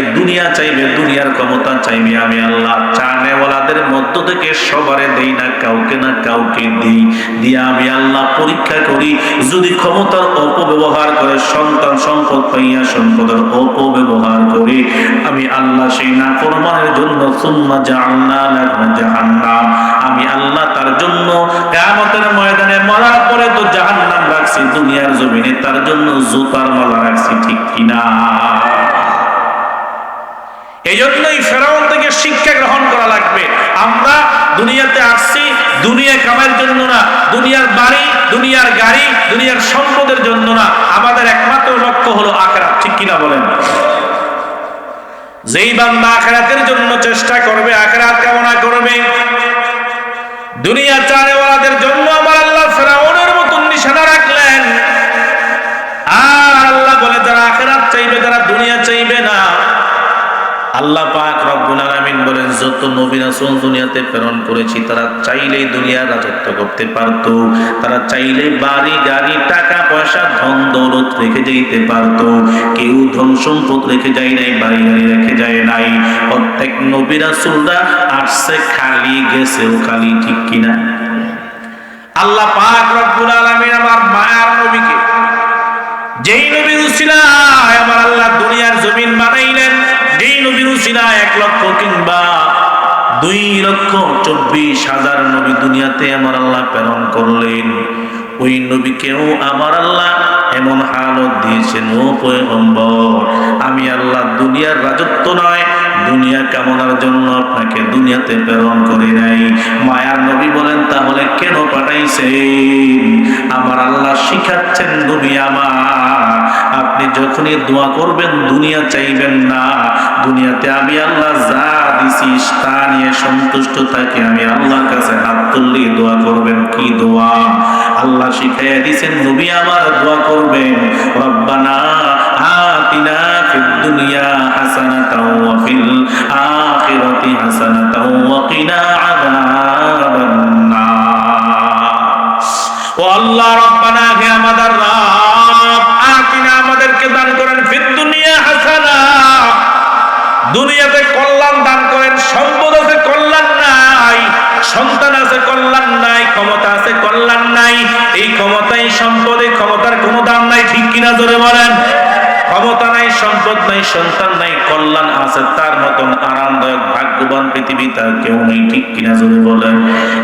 দুনিয়ার ক্ষমতা চাইবে, আমি আল্লাহ চানেওয়ালাদের মধ্য থেকে সবারে দেই না, কাউকে না কাউকে দিই, দিয়া আমি আল্লাহ পরীক্ষা করি, যদি ক্ষমতার অপব্যবহার করে, সন্তান সম্পদ পাইয়া সম্পদের অপব্যবহার করে, আমি আল্লাহ সেই নাফরমানের জন্য সুম্মা জাআলনা লাহু জাহান্নাম, আমি আল্লাহ তার জন্য কিয়ামতের ময়দানে মরার পরে তো জাহান্নাম রাখছি, দুনিয়ার জমিনে তার জন্য জুতার মালা রাখছি, ঠিক কিনা? এই জন্যই ফেরাউন থেকে শিক্ষা গ্রহণ করা লাগবে। আমরা দুনিয়াতে আসছি দুনিয়া কামাইয়ের জন্য না, দুনিয়ার বাড়ি, দুনিয়ার গাড়ি, দুনিয়ার সম্পদের জন্য না, আমাদের একমাত্র লক্ষ্য হলো আখিরাত, ঠিক কিনা বলেন? যেই বান্দা আখিরাতের জন্য চেষ্টা করবে, আখিরাত কামনা করবে, দুনিয়া চানেওয়ালাদের জন্য আমার আল্লাহ ফেরাউনের মতন নিশানা রাখলেন। আর আল্লাহ বলে, যারা আখিরাত চাইবে, যারা দুনিয়া চাইবে না, আল্লাহ পাক রব্বুল আলামিন বলেন, যত নবী রাসূল দুনিয়াতে প্রেরণ করেছি তারা চাইলেই দুনিয়ার রাজত্ব করতে পারত, তারা চাইলে বাড়ি গাড়ি টাকা পয়সা ধন দৌলত রেখে যেতে পারত, কেউ ধন সম্পদ রেখে যায় নাই, বাড়ি গাড়ি রেখে যায় নাই, প্রত্যেক নবী রাসূলরা আসছে খালি, গেছেও খালি, ঠিক কিনা? আল্লাহ পাক রব্বুল আলামিন আমার মায়ার নবীকে, যেই নবীর উসিলায় আমার আল্লাহ দুনিয়ার জমিন বানাইলেন, যেই নবীর উসিলায় 1 লক্ষ কিংবা 2,24,000 নবী দুনিয়াতে আমার আল্লাহ প্রেরণ করলেন, ওই নবীকেও আমার আল্লাহ এমন হালত দিয়েছেন, ও পয়গম্বর, আমি আল্লাহ দুনিয়ার রাজত্ব নয়, দুনিয়া কামনার জন্য আপনাকে দুনিয়াতে প্রেরণ করে নাই। মায়ার নবী বলেন, তাহলে কেন পাঠাইছেন? আমার আল্লাহ শিখাচ্ছেন, নবী আমার, আপনি যখনই দোয়া করবেন দুনিয়া চাইবেন না, দুনিয়াতে আমি আল্লাহ যা দিছি তা নিয়ে সন্তুষ্ট থাকি, আমি আল্লাহর কাছে হাত তুললে দোয়া করবেন। কি দোয়া? আল্লাহ শিখাইয়া দিয়েছেন, নবী আমার দোয়া করবেন, রব্বানা আতিনা ফিদ দুনিয়া হাসানাতাও ওয়া ফিল আখিরাতি হাসানাতাও ওয়া কিনা আযাবান নার। ও আল্লাহ, রব্বানা, হে আমাদের রব, আতিনা, আমাদেরকে দান করেন, ফিদ দুনিয়া হাসানা, দুনিয়াতে কল্যাণ দান করেন। সম্পদ আছে, কল্যাণ নাই, সন্তান আছে, কল্যাণ নাই, ক্ষমতা আছে, কল্যাণ নাই। এই ক্ষমতাই সম্পদ, এই ক্ষমতার কোনো দাম নাই, ঠিক কিনা জোরে বলেন? ক্ষমতা নাই, সম্পদ নাই, সন্তান নাই, কল্যাণ আছে, তার মতন আরামদায়ক ভাগ্যবান পৃথিবীতে আর কেউ নেই, ঠিক কিনা জোরে বলেন।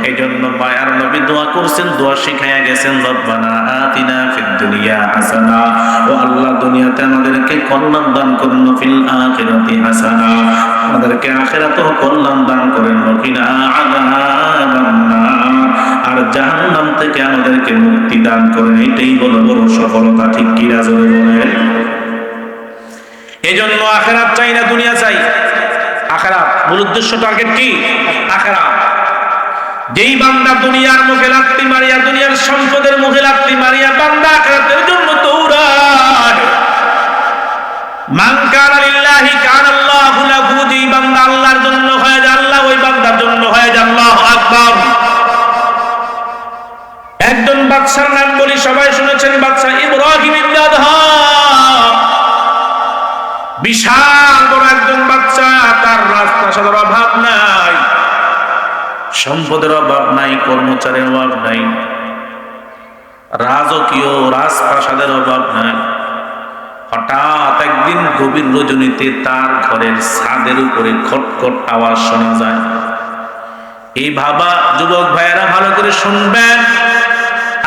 এই জন্য মায়ার নবী দোয়া করছেন, দোয়া শিখাইয়া গেছেন, রব্বানা আতিনা ফিদ দুনিয়া হাসানা, ও আল্লাহ দুনিয়াতে আমাদেরকে কল্যাণ দান করেন, ফিল আখিরাতি হাসানা, আমাদেরকে আখিরাতেও কল্যাণ দান করেন, ওয়াকিনা আযাবান নার, আর জাহান্নাম থেকে আমাদেরকে মুক্তি দান করেন। এটাই হলো বড় সফলতা, ঠিক কিনা জোরে বলেন। এই জন্য আখিরাত চাই না, দুনিয়া চাই। আখিরাত মূল উদ্দেশ্য, টার্গেট কি? আখিরাত। যেই বান্দা দুনিয়ার মুখে লাত্তি মারিয়া, দুনিয়ার সম্পদের মুখে লাত্তি মারিয়া বান্দা আখিরাতের জন্য দৌড়ায়, মান কানা লিল্লাহি কানা আল্লাহু লাহু, যেই বান্দা আল্লাহর জন্য হয়ে যায়, আল্লাহ ওই বান্দার জন্য হয়ে যায়। আল্লাহু আকবার। একজন বাদশার নাম বলি, সবাই শুনেছেন, বাদশা ইব্রাহিম ইবনে আদহাম। বিশাল বড় একজন বাদশা, তার রাজপ্রাসাদের অভাব নাই, সম্পদের অভাব নাই, কর্মচারীর অভাব নাই, রাজকীয় রাজপ্রাসাদের অভাব নাই। হঠাৎ একদিন গভীর রজনীতে তার ঘরের ছাদের উপরে খটখট আওয়াজ শোনা যায়। এই ভাবা যুবক ভাইয়েরা ভালো করে শুনবেন,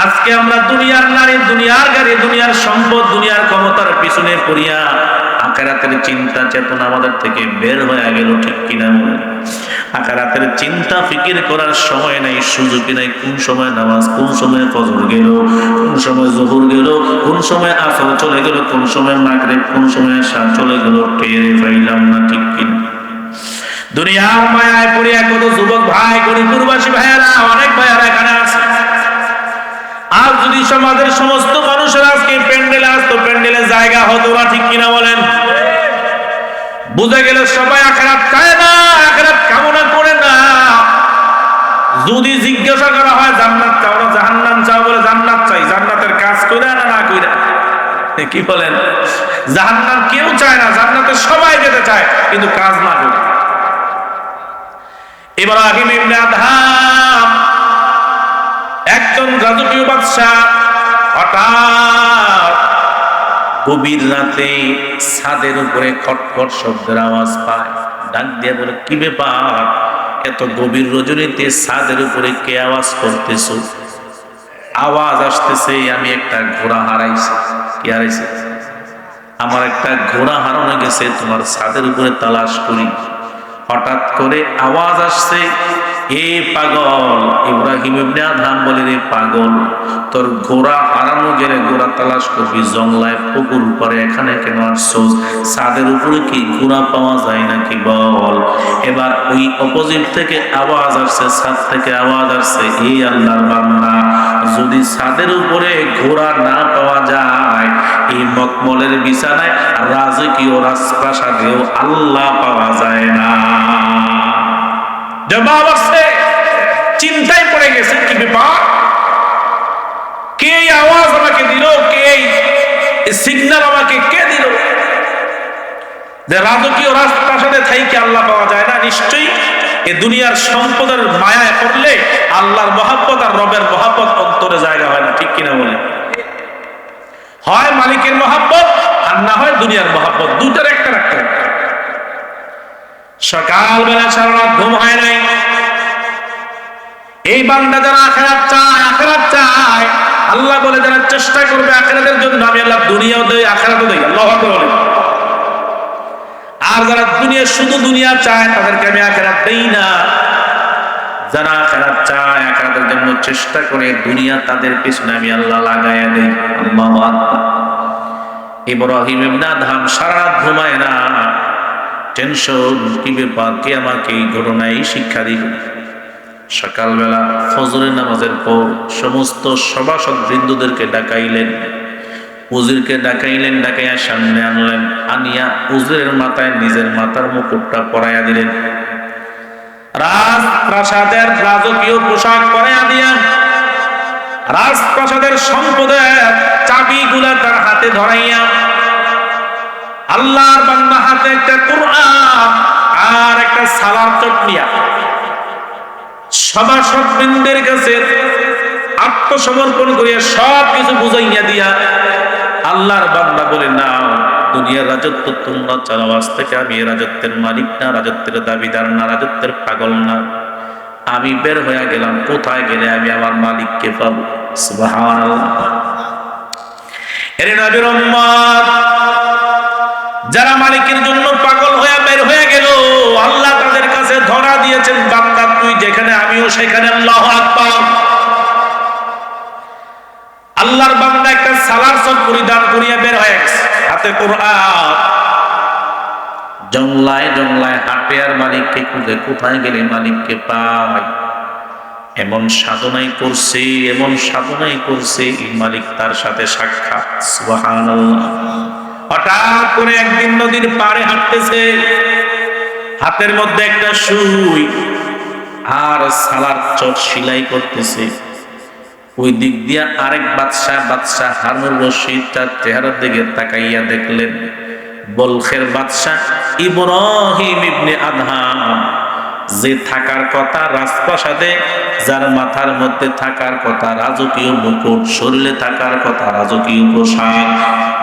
আজকে আমরা দুনিয়ার নারী, দুনিয়ার গাড়ি, দুনিয়ার সম্পদ, দুনিয়ার ক্ষমতার পিছনে পড়িয়া আখিরাতের চিন্তা চেতনা আমাদের থেকে বের হয়ে গেল, ঠিক কিনা? আখিরাতের চিন্তা ফিকির করার সময় নাই, সুযোগ নাই। কোন সময় নামাজ, কোন সময় ফজর গেল, কোন সময় যোহর গেল, কোন সময় আসর চলে গেল, কোন সময় মাগরিব, কোন সময় ইশা চলে গেল, টের পাইলাম না, ঠিক কিনা? দুনিয়ার মায়ায় পড়িয়া কত যুবক ভাই, গরিবপুরবাসী ভাইয়েরা, অনেক ভাইয়েরা এখানে আছে। আর যদি সমাজের সমস্ত মানুষের আজকে প্যান্ডেলে আসতো, প্যান্ডেলে জায়গা হতো না, ঠিক কিনা বলেন? বুঝে গেল সবাই আখিরাত চায় না, আখিরাত কামনা করে না। যদি জিজ্ঞাসা করা হয় জান্নাত চাও না জাহান্নাম চাও, বলে জান্নাত চাই। জান্নাতের কাজ কইরা না না কইরা, কি বলেন? জাহান্নাম কেউ চায় না, জান্নাতে সবাই যেতে চায়, কিন্তু কাজ না করে। ইব্রাহিম ইবনে আদহাম একজন রাজকীয় বাদশা, হঠাৎ গভীর রাতে ছাদের উপরে খটখট শব্দের আওয়াজ পায়। ডাক দিয়ে বলে, কি ব্যাপার? এত গভীর রজনীতে ছাদের উপরে কে আওয়াজ করতেছো? আওয়াজ আসতেছে, আমি একটা ঘোড়া হারাইছি। কি হারাইছি? আমার একটা ঘোড়া হারানো গেছে, তোমার ছাদের উপরে তালাশ করি। হঠাৎ করে আওয়াজ আসছে, এ পাগল! ইব্রাহিম ইবনে আদহাম বলে, রে পাগল, তোর ঘোড়া হারানো গেলে ঘোড়া তালাশ করবি জংলায়, পুকুর উপরে, এখানে কেন আসছোস? ছাদের উপরে কি ঘোড়া পাওয়া যায় নাকি বল? এবার ওই অপোজিট থেকে আওয়াজ আসছে, ছাদ থেকে আওয়াজ আসছে, এই আল্লাহর বান্দা, যদি ছাদের উপরে ঘোড়া না পাওয়া যায়, এই মকমলের বিছানায় রাজকীয় রাজপ্রাসাদেও আল্লাহ পাওয়া যায় না। জবাব আছে, চিন্তায় পড়ে গেছে, কি ব্যাপার? কে আওয়াজ আমাকে দিল? কে সিগন্যাল আমাকে কে দিল যে রাজকীয় রাজপ্রাসাদে থাইকে আল্লাহ পাওয়া যায় না? নিশ্চয়ই এ দুনিয়ার সম্পদের মায়ায় পড়লে আল্লাহর মহব্বত আর রবের মহব্বত অন্তরে জায়গা হয় না, ঠিক কিনা বলে? হয় মালিকের মহব্বত আর না হয় দুনিয়ার মহব্বত, দুটার একটা রাখতে হবে। সকালবেলা সারা রাত ঘুম হয় নাই। এই বান্দা যারা আখিরাত চায়, আখিরাত চায়, আল্লাহ বলে যারা চেষ্টা করবে আখিরাতের জন্য, আমি আল্লাহ দুনিয়াও দেই আখিরাতও দেই। আল্লাহু আকবার বলেন। আর যারা দুনিয়া, শুধু দুনিয়া চায়, তাদেরকে আমি আখিরাত দেই না। যারা আখিরাত চায়, আখিরাতের জন্য চেষ্টা করে, দুনিয়া তাদের পিছনে আমি আল্লাহ লাগাইয়া দেই। আল্লাহু আকবার। ইব্রাহিম ইবনে আদহাম সারা রাত ঘুমায় না, টেনশন, কি ব্যাপার, কে আমাকে এই ঘটনায় শিক্ষা দিল? সকালবেলা ফজরের নামাজের পর সমস্ত সভাসদ বৃন্দদেরকে ডাকাইলেন, উজিরকে ডাকাইলেন, ডাকাইয়া সামনে আনলেন, আনিয়া উজিরের মাথায় নিজের মাথার মুকুটটা পরাইয়া দিলেন, রাজপ্রাসাদের রাজকীয় পোশাক পরাইয়া দিয়া রাজপ্রাসাদের সম্পদের চাবিগুলা তার হাতে ধরাইয়া, আল্লাহর বান্দা হাতে একটা কুরআন আর একটা সালার চটনিয়া সভাসদ বৃন্দের কাছে আত্মসমর্পণ করিয়া সব কিছু বুঝাইয়া দিয়া আল্লাহর বান্দা বলে, নাও দুনিয়ার রাজত্ব তোমরা চালাও, আজ থেকে আমি এই রাজত্বের মালিক না, রাজত্বের দাবিদার না, রাজত্বের পাগল না। আমি বের হয়ে গেলাম, কোথায় গেলে আমি আমার মালিককে পাবো? সুবহানাল্লাহ। এর নবীর উম্মত যারা মালিকের জন্য পাগল হয়ে বের হয়ে গেল, আল্লাহ তাদের কাছে ধরা দিয়েছেন, বান্দা তুই যেখানে আমিও সেখানে। আল্লাহু আকবার। আল্লাহর বান্দা একটা সালার সব পরিধান করিয়া বের হয়ে গেছে, হাতে কোরআন, জংলায় জংলায় হাঁটে আর মালিককে খুঁজে, কোথায় গেলে মালিককে পাই। এমন সাধনাই করছে, এমন সাধনাই করছে, মালিক তার সাথে সাক্ষাৎ। সুবহানাল্লাহ। হঠাৎ করে একদিন নদীর পাড়ে হাঁটতেছে, হাতের মধ্যে একটা সুই আর সালার চট সেলাই করতেছে। ওই দিক দিয়া আরেক বাদশাহ হারুনুর রশিদ তার চেহারার দিকে তাকাইয়া দেখলেন বলখের বাদশাহ ইব্রাহিম ইবনে আদহাম, যে থাকার কথা রাজপ্রাসাদে, যার মাথার মধ্যে থাকার কথা রাজকীয় মুকুট, শরীরে থাকার কথা রাজকীয় পোশাক,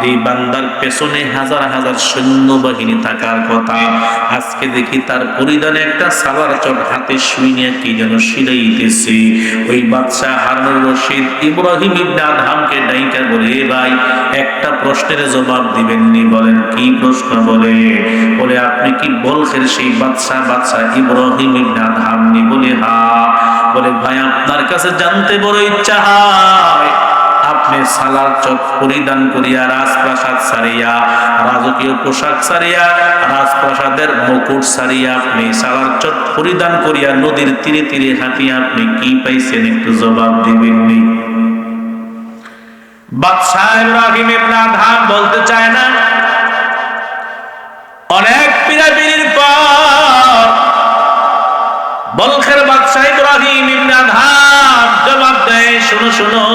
এই বান্দার পেছনে হাজার হাজার সৈন্যবাহিনী থাকার কথা, আজকে দেখি তার পরিধানে একটা সালার চট, হাতে সুই নিয়ে কি যেন সিলাইতেছে। ওই বাদশাহ হারুনুর রশিদ ইব্রাহিম ইবনে আদহামকে ডাইকা বলে, ভাই একটা প্রশ্নের জবাব দিবেননি? বলেন কি প্রশ্ন? বলে আপনি কি বলছেন সেই বাদশাহ ইব্রাহিম ইবনে আদহাম নি? বলে হ্যাঁ। বলে ভাই আপনার কাছে জানতে বড় ইচ্ছা হয়, আপনি সালার চট পরিধান করিয়া, রাজপ্রাসাদ সারিয়া, রাজকীয় পোশাক সারিয়া, রাজপ্রাসাদের মুকুট সারিয়া, আপনি সালার চট পরিধান করিয়া নদীর তীরে তীরে হাঁটিয়া আপনি কি পাইছেন? একটু জবাব দিবেননি? বাদশাহ ইব্রাহিম ইবনে আদহাম বলতে চায় না। অনেক পীড়াপিড়ির পর বলখের বাদশাহ ইব্রাহিম ইবনে আদহাম জবাব দেয়, শোনো শোনো,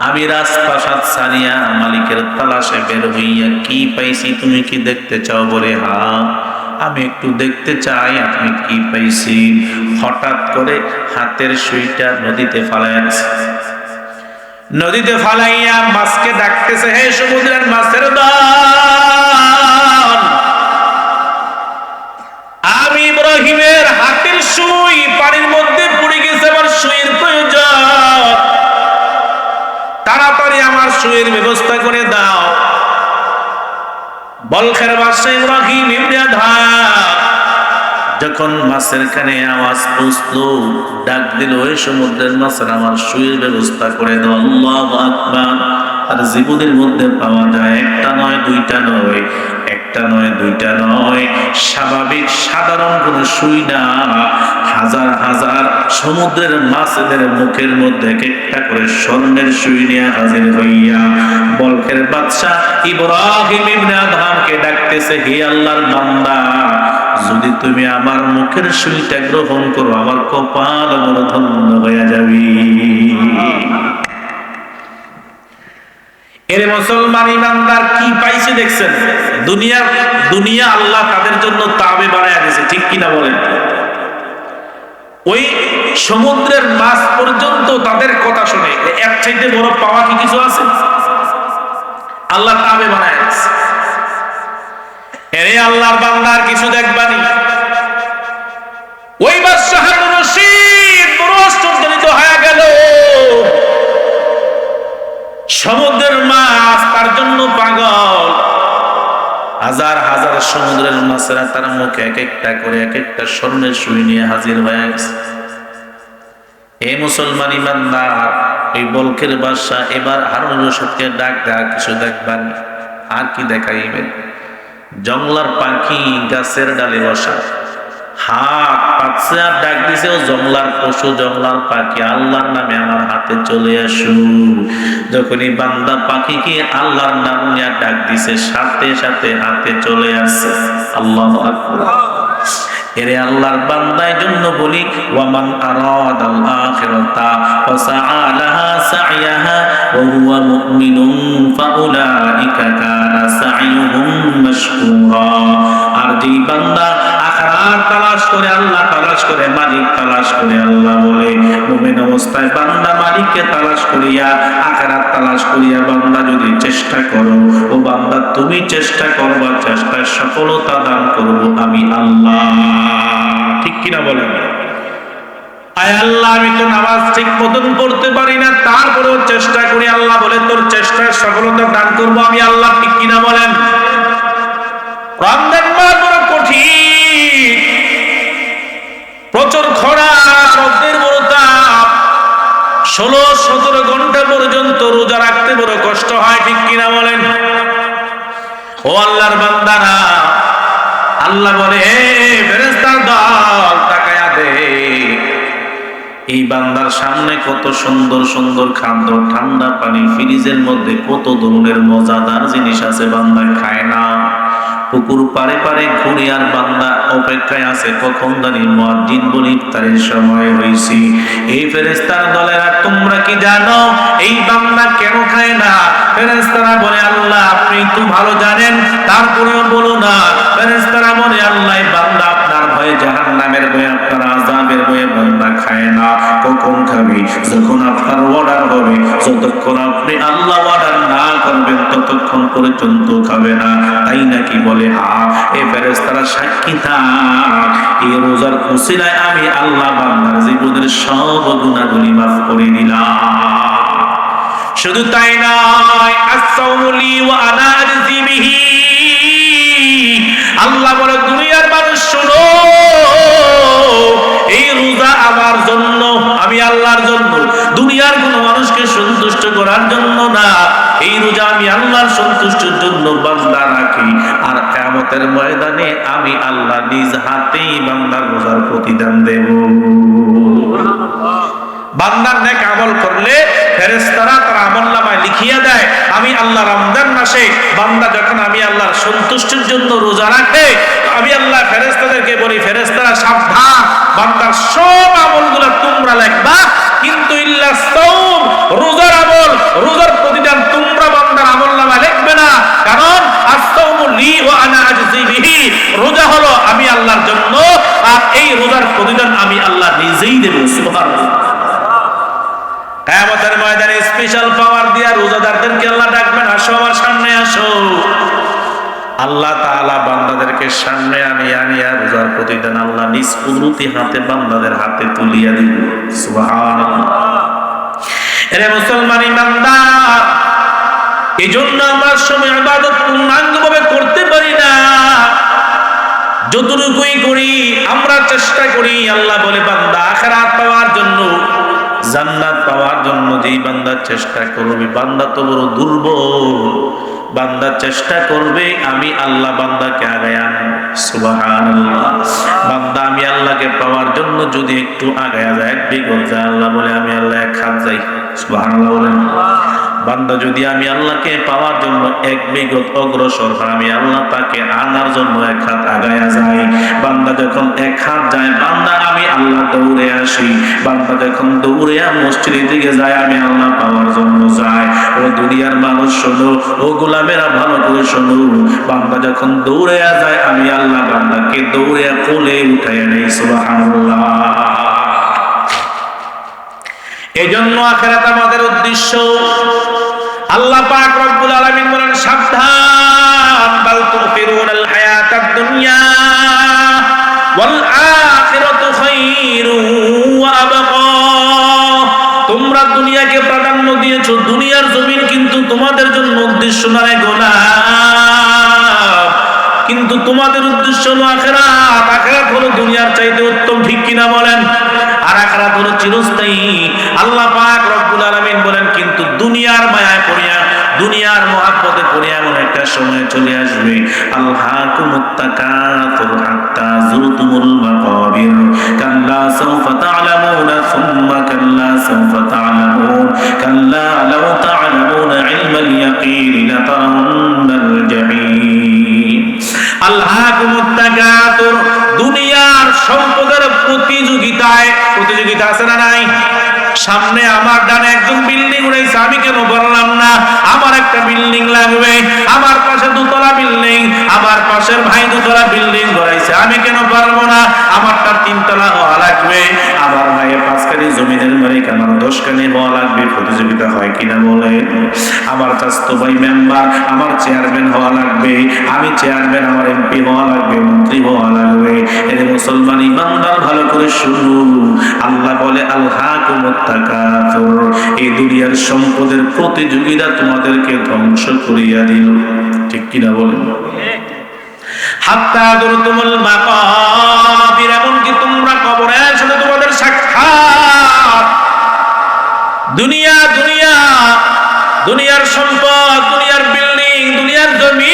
আমি রাজপ্রাসাদ সারিয়া মালিকের তালাশে বের হইয়া কি পাইছি তুমি কি দেখতে চাও? বলে হ্যাঁ, আমি একটু দেখতে চাই আপনি কি পাইছি। হঠাৎ করে হাতের সুইটা নদীতে ফালাইছে, নদীতে ফালাইয়া মাছকে ডাকতেছে, হে সমুদ্রের মাছের দল, আমি ইব্রাহিমের হাতের সুই পানির মধ্যে পড়ে গেছে, আমার সুইয়ের প্রয়োজন, তাড়াতাড়ি আমার সুইয়ের ব্যবস্থা করে দাও। বলখের বাদশাহ ইব্রাহিম ইবনে আদহাম যখন মাছের কানে আওয়াজ পৌঁছলো, ডাক দিল, ওই সমুদ্রের মাছের আমার সুইয়ের ব্যবস্থা করে দাও। আল্লাহু আকবার। আর জীবনের মধ্যে পাওয়া যায় একটা নয়, দুইটা নয়, একটা নয়, দুইটা নয়, স্বাভাবিক সাধারণ কোন সুই না, হাজার হাজার সমুদ্রের মাছেদের মুখের মধ্যে একটা করে স্বর্ণের সুই নিয়ে হাজির হইয়া বলখের বাদশাহ ইব্রাহিম ইবনে আদহামকে ডাকতেছে, হে আল্লাহর বান্দা, যদি তুমি আমার মুখের সুইটা গ্রহণ করো, আমার কপাল বড় ধন্য হয়ে যাবে। এর মুসলমান ইমানদার কি পাইছে দেখছেন? দুনিয়া আল্লাহ তাদের জন্য তাবে বানায়া দিয়েছে, ঠিক কিনা বলেন? ওই সমুদ্রের মাছ পর্যন্ত তাদের কথা শুনে, এর চাইতে বড় পাওয়া কি কিছু আছে? আল্লাহ তাবে বানায়া দিয়েছে। এরে আল্লাহর বান্দার কিছু দেখবানি, ওই বাদশাহ হারুন রশিদ বড় আশ্চর্যজনিত হয়ে গেল। সমুদ্রের মাছ তার জন্য পাগল, হাজার হাজার সমুদ্রের মাছেরা তার মুখে এক একটা করে এক একটা স্বর্ণের সুই নিয়ে হাজির হয়ে গেছে। এই মুসলমান ইমানদার, এই বলখের বাদশাহ এবার হারুন রশিদকে ডাক দেয়া, কিছু দেখবেন? আর কি দেখাইবেন? জংলার পাখি গাছের ডালে বসা, হাত পাচ্ছে আর ডাক দিছে, ও জংলার পশু, জংলার পাখি, আল্লাহর নামে আমার হাতে চলে আসু। যখনই বান্দা পাখিকে আল্লাহর নাম নিয়ে ডাক দিছে, সাথে সাথে হাতে চলে আসছে। আল্লাহু আকবার। এরে আল্লাহর বান্দার জন্য বলি, ওয়ামান আরাদাল আখিরাতা ফাসআ লাহা সাইয়াহা ওয়া হুয়া মুমিনুন ফাউলাইকা কানা সাইয়ুহুম মাশকুরা। আর যেই বান্দা আখিরাত তালাশ করে, আল্লাহ তালাশ করে, মালিক তালাশ করে। আল্লাহ বলে মুমিন অবস্থায় বান্দা মালিককে তালাশ করিয়া, আখিরাত তালাশ করিয়া বান্দা যদি চেষ্টা করো, ও বান্দা তুমি চেষ্টা করবা, চেষ্টায় সফলতা দান করব আমি আল্লাহ। ঠিক কিনা বলেন? আয় আল্লাহ, আমি তো নামাজ ঠিক মতন পড়তে পারি না, তারপরেও চেষ্টা করি। আল্লাহ বলে তোর চেষ্টায় সফলতা দান করব আমি আল্লাহ। ঠিক কিনা বলেন? রমজান মাস বড় কঠিন, প্রচুর খরা, রোদের বড় তাপ, 16-17 ঘন্টা পর্যন্ত রোজা রাখতে বড় কষ্ট হয়। ঠিক কিনা বলেন? ও আল্লাহর বান্দারা, আল্লাহ বলে হে ফেরেশতার দল তাকায়া দে, এই বান্দার সামনে কত সুন্দর সুন্দর খাদ্য, ঠান্ডা পানি, ফ্রিজের মধ্যে কত ধরনের মজাদার জিনিস আছে, বান্দা খায় না। পুকুর পারে পারে ঘুরে আর বান্দা অপেক্ষায় আছে কখন জানি মুয়াজ্জিন বলে ইফতারের সময় হইছে। এই ফেরেশতার দলেরা তোমরা কি জানো এই বান্দা কেন খায় না? ফেরেশতারা বলে আল্লাহ আপনি তো ভালো জানেন, তারপরেও বলো না। ফেরেশতারা বলে আল্লাহ এই বান্দা আপনার ভয়ে, জাহান্নামের ভয়ে, আপনার আযাবের ভয়ে বান্দা খায় না। কখন খাবে? যখন আপনার অর্ডার হবে। যতক্ষণ আপনি আল্লাহ অর্ডার না করবেন ততক্ষণ পর্যন্ত খাবে না। তাই নাকি? বলে হ্যাঁ। এই ফেরেশতারা সাক্ষী থাক, এই রোজার উসিলায় আমি আল্লাহ বান্দার জীবনের সব গুনাহগুলি মাফ করে দিলাম। শুধু তাই নয়, আস-সাওমু লি ওয়া আনা আজজি বিহি। আল্লাহ বলে দুনিয়ার মানুষ শোনো, এই রোজা আমার জন্য, আমি আল্লাহর জন্য, দুনিয়ার কোন মানুষকে সন্তুষ্ট করার জন্য না। এই রোজা আমি আল্লাহর সন্তুষ্টির জন্য বান্দা রাখি, আর কিয়ামতের ময়দানে আমি আল্লাহ নিজ হাতেই বান্দার রোজার প্রতিদান দেব। বান্দার নেক আমল করলে ফেরেশতারা তার আমলনামায় লিখিয়ে দেয়। আমি আল্লাহ রমজান মাসে বান্দা যখন আমি আল্লাহর সন্তুষ্টির জন্য রোজা রাখে, আমি আল্লাহ ফেরেশতাদেরকে বলি, ফেরেশতারা সাবধান, বান্দার সব আমলগুলো তোমরা লিখবা, কিন্তু ইল্লা সাওম, রোজার আমল, রোজার প্রতিদান তোমরা বান্দার আমলনামায় লিখবে না। কারণ আস-সাওমু লি ওয়া আনা আজজি বিহি, রোজা হলো আমি আল্লাহর জন্য, আর এই রোজার প্রতিদান আমি আল্লাহ নিজেই দেব। সুবহানাল্লাহ। কিয়ামতের ময়দানে স্পেশাল পাওয়ার দিয়া রোজাদারদেরকে আল্লাহ ডাকবেন, আসো আমার সামনে আসো। আল্লাহ তাআলা বান্দাদেরকে সামনে আনিয়া রোজার প্রতিদান আল্লাহ নিজ কুদরতি হাতে বান্দাদের হাতে তুলিয়া দিল। সুবহানাল্লাহ। এরে মুসলমান ইমানদার, এজন্য আমরা সময় ইবাদত পূর্ণাঙ্গভাবে করতে পারি না। যতটুকুই করি আমরা চেষ্টা করি, আল্লাহ বলে বান্দা আখিরাত পাওয়ার জন্য, জান্নাত পাওয়ার জন্য যেই বান্দা চেষ্টা করবে, বান্দা তো বড় দুর্বল, বান্দা চেষ্টা করবে আমি আল্লাহ বান্দাকে আগায় আনবো। সুবহানাল্লাহ। বান্দা আমি আল্লাহকে পাওয়ার জন্য যদি একটু আগায় যায়, এক বিগত যায়, আল্লাহ বলে আমি আল্লাহ এক হাত যাই। সুবহানাল্লাহ বলেন। বান্দা যদি আমি আল্লাহকে পাওয়ার জন্য এক বিগত অগ্রসর হয়, আমি আল্লাহ তাকে আনার জন্য এক হাত আগায়া যাই। বান্দা যখন এক হাত যায়, বান্দা আমি আল্লাহ দৌড়ে আসি। বান্দা যখন দৌড়ে মসজিদের দিকে যায়, আমি আল্লাহ পাওয়ার জন্য যাই। ও দুনিয়ার মানুষ শোনো, ও গোলামেরা ভালো করে শোনো, বান্দা যখন দৌড়ে যায়, আমি আল্লাহ বান্দাকে দৌড়ে কোলে উঠাইয়া নেই। সুবহানাল্লাহ। এজন্য আখিরাত আমাদের উদ্দেশ্য। আল্লাহ পাক রব্বুল আলামিন বলেন সাবধান, বাল তুফিরুনাল হায়াতাদ দুনিয়া ওয়াল আখিরাতু খায়রু ওয়া আবকা। তোমরা দুনিয়াকে প্রাধান্য দিয়েছো, দুনিয়ার জমিন কিন্তু তোমাদের জন্য উদ্দেশ্য না রে গোলাম, কিন্তু তোমাদের উদ্দেশ্য হলো আখিরাত। আখিরাত হলো দুনিয়ার চাইতে উত্তম। ঠিক কিনা বলেন? আর আখিরাত হলো চিরস্থায়ী। আল্লাহ পাক রব্বুল আলামিন বলেন কিন্তু দুনিয়ার মায়ায় পড়িয়া, দুনিয়ার মহব্বতে পড়িয়া এমন একটা সময় চলে আসবে, আলহাকুমুত তাকাসুর হাত্তা যুরতুমুল মাকাবির, কাল্লা সাওফা তা'লামুনা সুম্মা কাল্লা সাওফা তা'লামুন, কাল্লা লাউ তা'লামুনা ইলমাল ইয়াকিন লাতারাউন্নাল জাহিম। আলহাকুমুত তাকাসুর, দুনিয়ার সম্পদের প্রতিযোগিতায়, প্রতিযোগিতা আছে না নাই? সামনে আমার ডানে একজন বিল্ডিং উড়াইছে, আমি কেন পারলাম না? আমার একটা বিল্ডিং লাগবে। আমার পাশে দুতলা বিল্ডিং, আমার পাশের ভাই দুতলা বিল্ডিং করাইছে, আমি কেন পারবো না? আমারটা 3 তলা হওয়া 10 হওয়া লাগবে, প্রতিযোগিতা হয় কিনা বলে? আমার চাচাতো ভাই মেম্বার, আমার চেয়ারম্যান হওয়া লাগবে, আমি চেয়ারম্যান, আমার এমপি হওয়া লাগবে, মন্ত্রী হওয়া লাগবে। এর মুসলমান ইমানদার ভালো করে শুনুন, আল্লাহ বলে আলহাকুমুত তাকাসুর, এই দুনিয়ার সম্পদের প্রতিযোগিতা তোমাদেরকে ধ্বংস করিয়া দিল। ঠিক কিনা বলেন? হাত্তা যুরতুমুল মাকাবির, এমনকি তোমরা কবরের সাথে তোমাদের সাক্ষাৎ। দুনিয়া দুনিয়া, দুনিয়ার সম্পদ, দুনিয়ার বিল্ডিং, দুনিয়ার জমিন,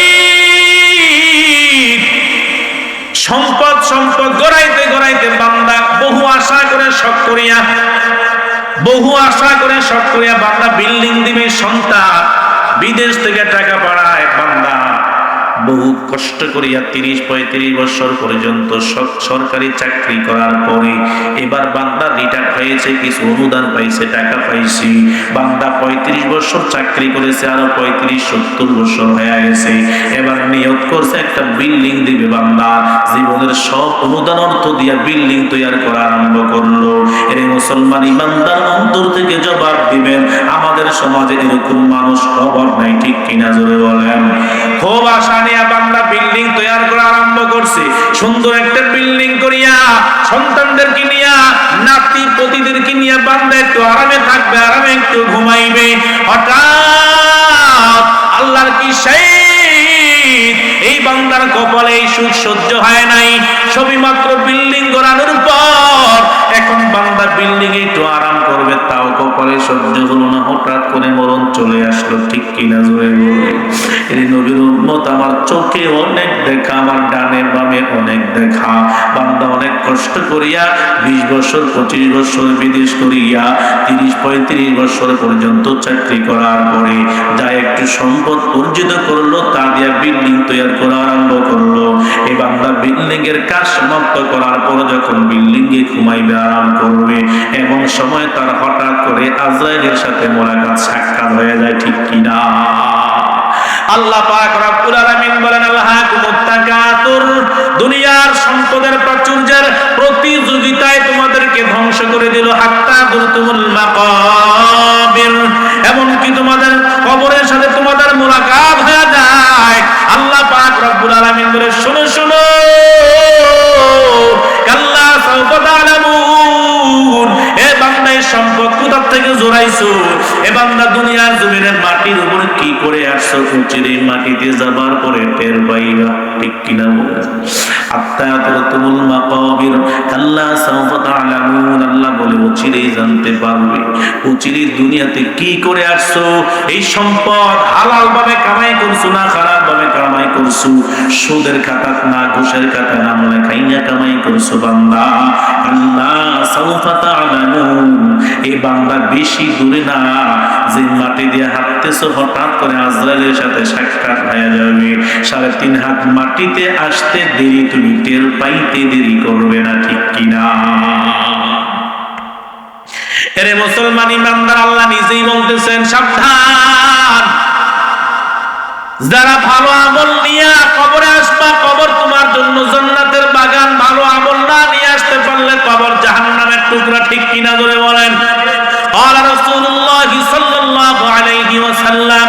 সম্পদ সম্পদ গড়াইতে গড়াইতে বান্দা বহু আশা করে শখ করিয়া, বহু আশা করে শখ করিয়া বান্দা বিল্ডিং দিবে, সন্তান বিদেশ থেকে টাকা পাঠায়, বান্দা বহু কষ্ট করিয়া 30-35 বছর পর্যন্ত সরকারি চাকরি করার পরে এবার বান্দা রিটায়ার হয়েছে, কিছু অনুদান পাইছে, টাকা পাইছি, বান্দা 35 বছর চাকরি করেছে, আরো 35-70 বছর হয়ে গেছে, এবার নিয়ত করছে একটা বিল্ডিং দিবে। বান্দা জীবনের সব অনুদান অর্থ দিয়া বিল্ডিং তৈরি করা আরম্ভ করলো। এর মুসলমান ইমানদার অন্তর থেকে জবাব দিবেন, আমাদের সমাজে এরকম মানুষ অভাব নাই। ঠিক কিনা জোরে বলেন? খুব আশা নিয়ে বান্দা বিল্ডিং তৈরি করা আরম্ভ করছে, সুন্দর একটা বিল্ডিং করিয়া সন্তানদেরকে নিয়া, নাতি পতিদেরকে নিয়ে বান্দা একটু আরামে থাকবে, আরামে একটু ঘুমাইবে। হঠাৎ আল্লাহর কি সেই এই বান্দার কপালে এই সুখ সহ্য হয় নাই, সবেমাত্র বিল্ডিং গড়ানোর পর এখন বান্দা বিল্ডিং একটু আরাম করবে, তাও কপালে সহ্য হলো না, হঠাৎ করে মরণ চলে আসলো। ঠিক কিনা জোরে বলে? এই নবীর উম্মত আমার চোখে অনেক দেখা, আমার ডানে বামে অনেক দেখা, বান্দা অনেক কষ্ট করিয়া 20 বছর 25 বছর বিদেশ করিয়া 30-35 বছর পর্যন্ত চাকরি করার পরে যা একটু সম্পদ অর্জিত করলো, তা দিয়া বিল্ডিং তৈরি করা আরম্ভ করলো। এই বান্দা বিল্ডিং এর কাজ সমাপ্ত করার পর যখন বিল্ডিং এ ঘুমাইবে, আরাম করবে, এমন সময় তার হঠাৎ করে আজরাইলের সাথে মোলাকাত, সাক্ষাৎ হয়ে যায়। ঠিক কিনা? আল্লাহ পাক রব্বুল আলামিন বলেন আলহাকুমুত তাকাতুর, দুনিয়ার সম্পদের প্রাচুর্যের প্রতিযোগিতায় তোমাদেরকে ধ্বংস করে দিল। হাত্তা যুরতুমুল মাকাবির, এমনকি তোমাদের কবরের সাথে তোমাদের মোলাকাত হয়ে যায়। আল্লাহ পাক রব্বুল আলামিন বলে শুনো শুনো, কাল্লা সাউফা তা'লামুন, এ বান্দা এই সম্পদ কোথা থেকে জোড়াইছো? এ বান্দা দুনিয়ার জমিনের মাটির উপর কি করে আসছো? উচিরে মাটিতে যাবার পরে টের পাইবা। ঠিক কিনা বলে? হাত্তা যুরতুমুল মাকাবির, কাল্লা সাউফা তা'লামুন, আল্লাহ বলে উচিরেই জানতে পারবে, উচিরে দুনিয়াতে কি করে আসছো। এই সম্পদ হালাল ভাবে কামাই করছো না হারাম ভাবে কামাই করছো? সুদের খাতা না ঘুষের খাতা না আমলা খাইয়া কামাই করছো? বান্দা আল্লাহ সাউফা তা'লামুন, এই বান্দা বেশি দূরে না, যে মাটি দিয়ে হাঁটতেছো হঠাৎ করে আজরাইলের সাথে সাক্ষাৎ হয়ে যাবে। 3.5 হাত মাটিতে আসতে দেরি, তুমি টের পাইতে দেরি করবে না। ঠিক কিনা? এরে মুসলমান ইমানদার, আল্লাহ নিজেই বলতেছেন সাবধান, যারা ভালো আমল নিয়ে কবরে আসবা, কবর তোমার জন্য জান্নাতের বাগান। ভালো আমল না নিয়ে আসতে পারলে কবর জাহান্নামের টুকরা। ঠিক কিনা জোরে বলেন? قال رسول الله صلى الله عليه وسلم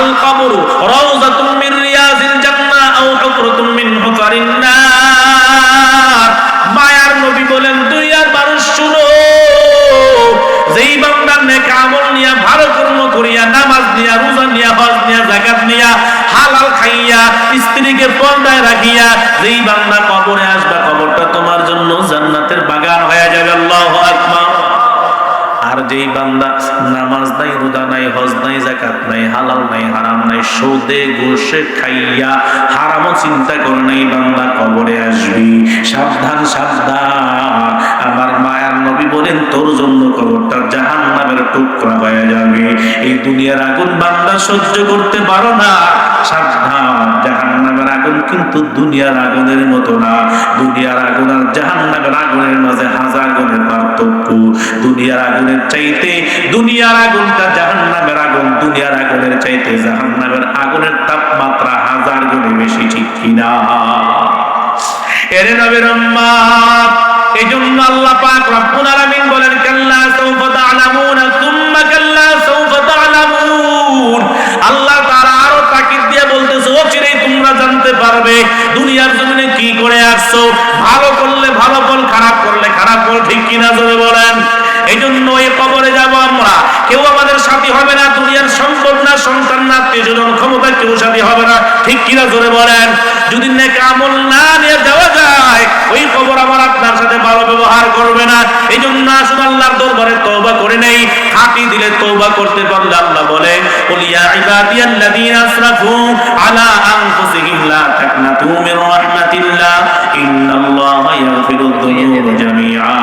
القبر روضة من رياض الجنة أو حفرة من حفر النار। মায়ার নবী বলেন, দুনিয়ার মানুষ শুনো, যেই বান্দা নেক আমল নিয়া, ভালো কর্ম করিয়া, নামাজ নিয়া, রোজা নিয়া, হজ নিয়া, যাকাত নিয়া, হালাল খাইয়া, স্ত্রীকে পর্দায় রাখিয়া যেই বান্দা কবরে আসবা, কবরটা তোমার জন্য জান্নাতের বাগান হয়ে যাবে। আল্লাহু আকবার। আর যেই বান্দা নামাজ নাই, রোজা নাই, হজ নাই, যাকাত নাই, হালাল নাই, হারাম নাই, সুদে ঘুষে খাইয়া হারামও চিন্তা করে নাই, বান্দা কবরে আসবি। সাবধান সাবধান, আমার মায়ার নবী বলেন তোর জন্য কবরটা জাহান্নামের টুকরা হয়ে যাবে। এই দুনিয়ার আগুন বান্দা সহ্য করতে পারো না, সাবধান, জাহান্নামের আগুন কিন্তু দুনিয়ার আগুনের মতো না। দুনিয়ার আগুন আর জাহান্নামের আগুনের মাঝে হাজার গুণের পার্থক্য। দুনিয়ার আগুনের চাইতে দুনিয়ার আগুনটা জাহান্নামের আগুন, দুনিয়ার আগুনের চাইতে জাহান্নামের আগুনের তাপমাত্রা হাজার গুণে বেশি। ঠিক কিনা? এর নবীর উম্মত, এজন্য আল্লাহ পাক রব্বুল আলামিন বলেন, কাল্লা সাউফা তা'লামুনা হবে দুনিয়ার জমিনে কি করে আসছো, ভালো করলে ভালো ফল, খারাপ করলে খারাপ ফল, ঠিক কিনা জোরে বলেন। এই জন্য এই কবরে যাব আমরা, কেউ আমাদের সাথী হবে না, দুনিয়ার সম্পদ না, সন্তান না, আত্মীয়স্বজন, ক্ষমতা, কেউ সাথী হবে না, ঠিক কিনা জোরে বলেন। যদি নেক আমল না নিয়ে যাওয়া যায়, ওই কবর আমার আপনার সাথে ভালো ব্যবহার করবে না। এই জন্য আসুন আল্লাহর দরবারে তওবা করে নেই। খাঁটি দিলে তওবা করতে পারলে আল্লাহ বলে, কুল ইয়া ইবাদিয়াল্লাযীনা আসরাফু আলা আনফুসিহিম লা তাকনাতু মির রাহমাতিল্লাহ ইন্নাল্লাহা ইয়াগফিরুয যুনুবা জামিআ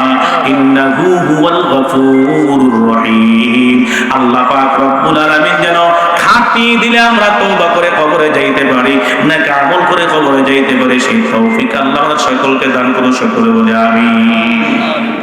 ইন্নাহু হুয়াল গফুরুর রহিম। আল্লাহ পাক রব্বুল আলামিন যেন খাঁটি দিলে আমরা তওবা করে কবরে যাইতে পারি, নেক আমল করে কবরে যাইতে পারি, সেই তৌফিক আল্লাহ আমাদের সকলকে দান করুন। সকলে বলে আমিন।